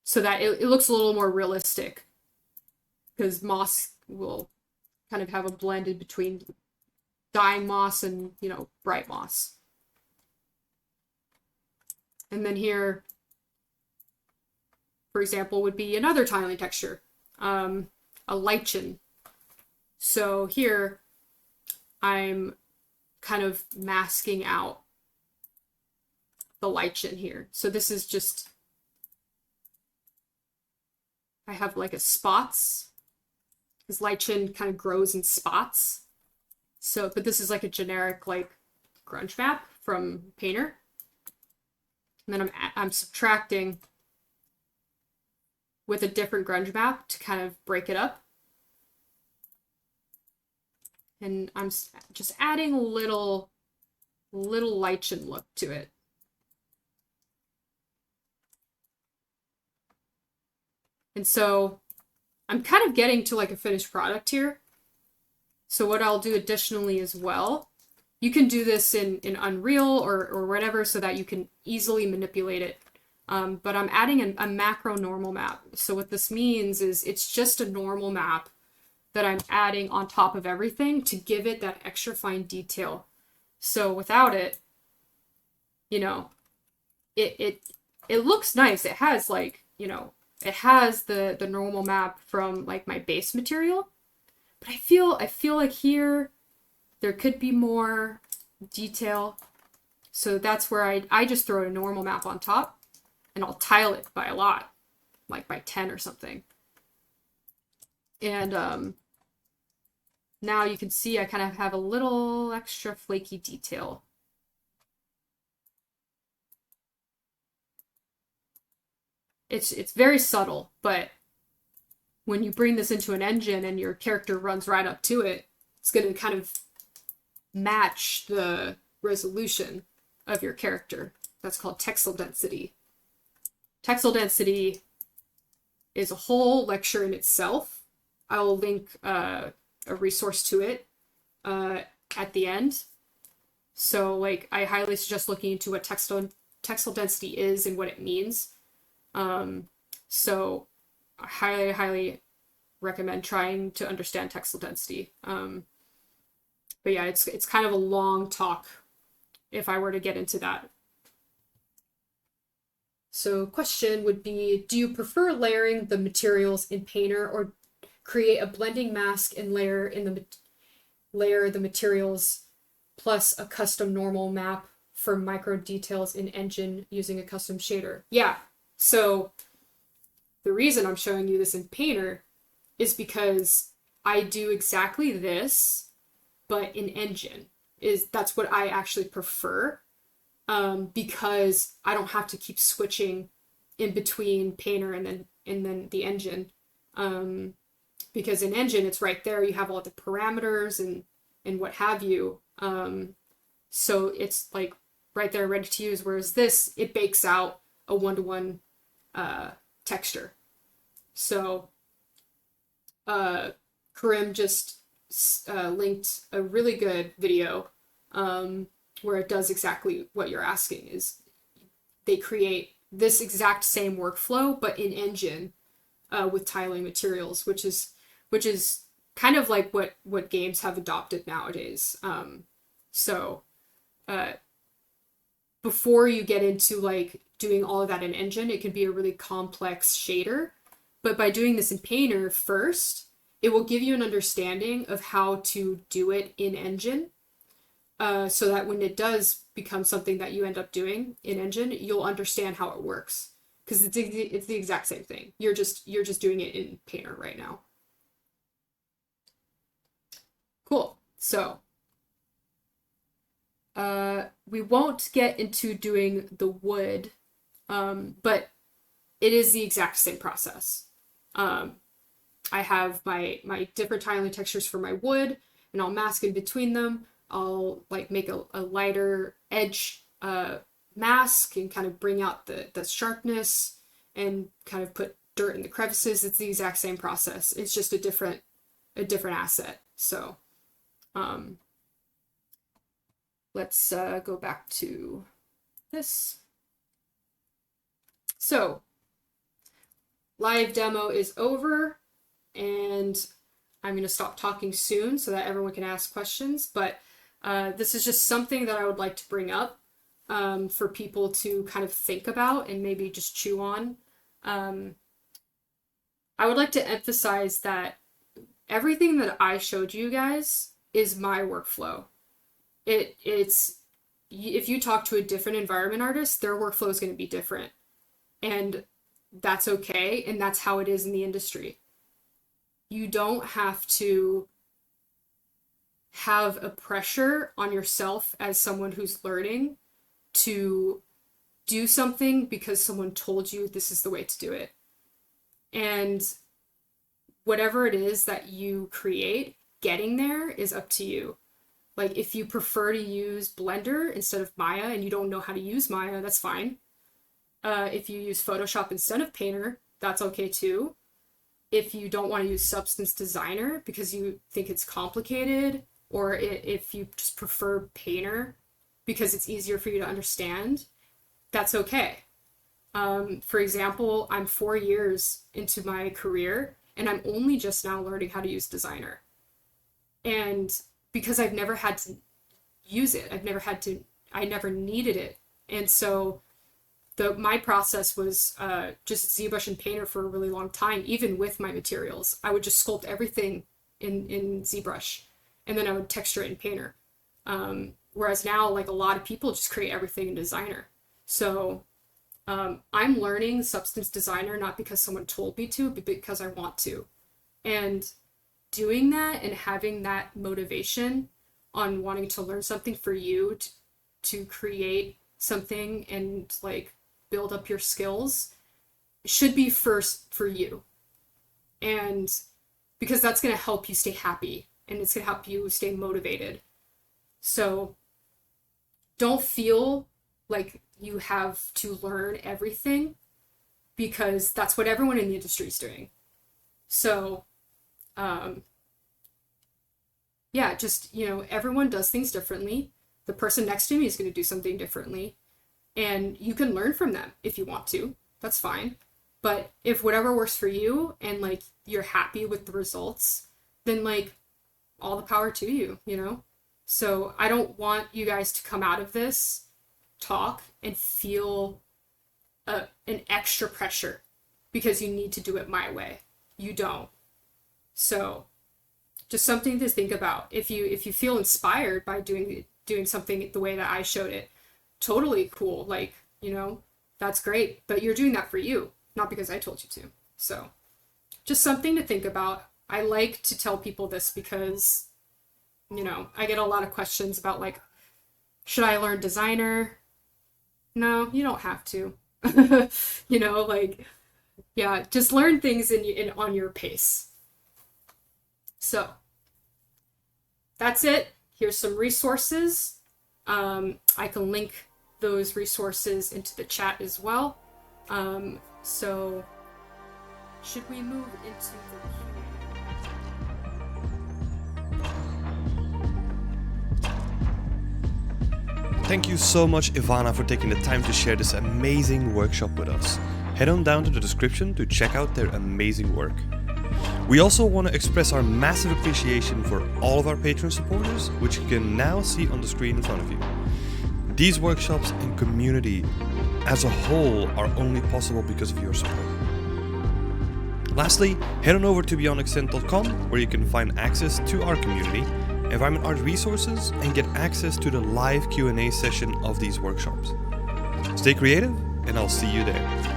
so that it looks a little more realistic, because moss will kind of have a blended between dying moss and, you know, bright moss. And then here, for example, would be another tiling texture, a lichen. So here I'm kind of masking out the lichen here. So this is just, I have like a spots, because lichen kind of grows in spots. So, but this is like a generic like grunge map from Painter. And then I'm subtracting with a different grunge map to kind of break it up. And I'm just adding a little lichen look to it. And so I'm kind of getting to like a finished product here. So what I'll do additionally as well, you can do this in Unreal or whatever so that you can easily manipulate it. But I'm adding a macro normal map. So what this means is it's just a normal map that I'm adding on top of everything to give it that extra fine detail. So without it, you know, it looks nice. It has like, you know, it has the normal map from like my base material, but I feel like here there could be more detail. So that's where I just throw a normal map on top and I'll tile it by a lot, like by 10 or something. And now you can see I kind of have a little extra flaky detail. It's very subtle, but when you bring this into an engine and your character runs right up to it, it's going to kind of match the resolution of your character. That's called texel density. Texel density is a whole lecture in itself. I will link a resource to it at the end. So like I highly suggest looking into what texel density is and what it means. So I highly recommend trying to understand texel density. But yeah, it's kind of a long talk if I were to get into that. So question would be, do you prefer layering the materials in Painter or create a blending mask and layer the materials plus a custom normal map for micro details in engine using a custom shader? Yeah. So the reason I'm showing you this in Painter is because I do exactly this, but in engine. That's what I actually prefer, because I don't have to keep switching in between Painter and then the engine. Because in engine it's right there, you have all the parameters and what have you. So it's like right there ready to use, whereas this, it bakes out a one-to-one texture. So Karim just linked a really good video where it does exactly what you're asking. Is they create this exact same workflow but in engine, with tiling materials, which is kind of like what games have adopted nowadays. So before you get into like doing all of that in Engine, it can be a really complex shader. But by doing this in Painter first, it will give you an understanding of how to do it in Engine, so that when it does become something that you end up doing in Engine, you'll understand how it works. Because it's the exact same thing. You're just doing it in Painter right now. Cool. So we won't get into doing the wood, but it is the exact same process. I have my different tiling textures for my wood, and I'll mask in between them. I'll like make a lighter edge mask and kind of bring out the sharpness and kind of put dirt in the crevices. It's the exact same process. It's just a different asset. So let's go back to this. So live demo is over, and I'm going to stop talking soon so that everyone can ask questions. But this is just something that I would like to bring up for people to kind of think about and maybe just chew on. I would like to emphasize that everything that I showed you guys is my workflow. It's if you talk to a different environment artist, their workflow is going to be different. And that's okay, and that's how it is in the industry. You don't have to have a pressure on yourself as someone who's learning to do something because someone told you this is the way to do it. And whatever it is that you create, getting there is up to you. Like, if you prefer to use Blender instead of Maya and you don't know how to use Maya, that's fine. If you use Photoshop instead of Painter, that's okay too. If you don't want to use Substance Designer because you think it's complicated, or if you just prefer Painter because it's easier for you to understand, that's okay. For example, I'm 4 years into my career and I'm only just now learning how to use Designer. And because I've never had to use it, I never needed it. And so my process was just ZBrush and Painter for a really long time, even with my materials. I would just sculpt everything in ZBrush, and then I would texture it in Painter. Whereas now, like, a lot of people just create everything in Designer. So I'm learning Substance Designer not because someone told me to, but because I want to. And doing that and having that motivation on wanting to learn something for you to create something and like build up your skills should be first for you. And because that's going to help you stay happy and it's going to help you stay motivated. So don't feel like you have to learn everything, because that's what everyone in the industry is doing. So yeah, just, everyone does things differently. The person next to me is going to do something differently. And you can learn from them if you want to. That's fine. But if whatever works for you and like you're happy with the results, then like all the power to you, So I don't want you guys to come out of this talk and feel an extra pressure because you need to do it my way. You don't. So just something to think about. If you feel inspired by doing something the way that I showed it, totally cool. Like, that's great. But you're doing that for you, not because I told you to. So just something to think about. I like to tell people this because, I get a lot of questions about like, should I learn Designer? No, you don't have to. Yeah, just learn things on your pace. So that's it. Here's some resources. I can link those resources into the chat as well. So should we move into the Thank you so much, Ivanna, for taking the time to share this amazing workshop with us. head on down to the description to check out their amazing work. We also want to express our massive appreciation for all of our Patreon supporters, which you can now see on the screen in front of you. These workshops and community as a whole are only possible because of your support. Lastly, head on over to beyondextent.com where you can find access to our community, environment art resources, and get access to the live Q&A session of these workshops. Stay creative, and I'll see you there.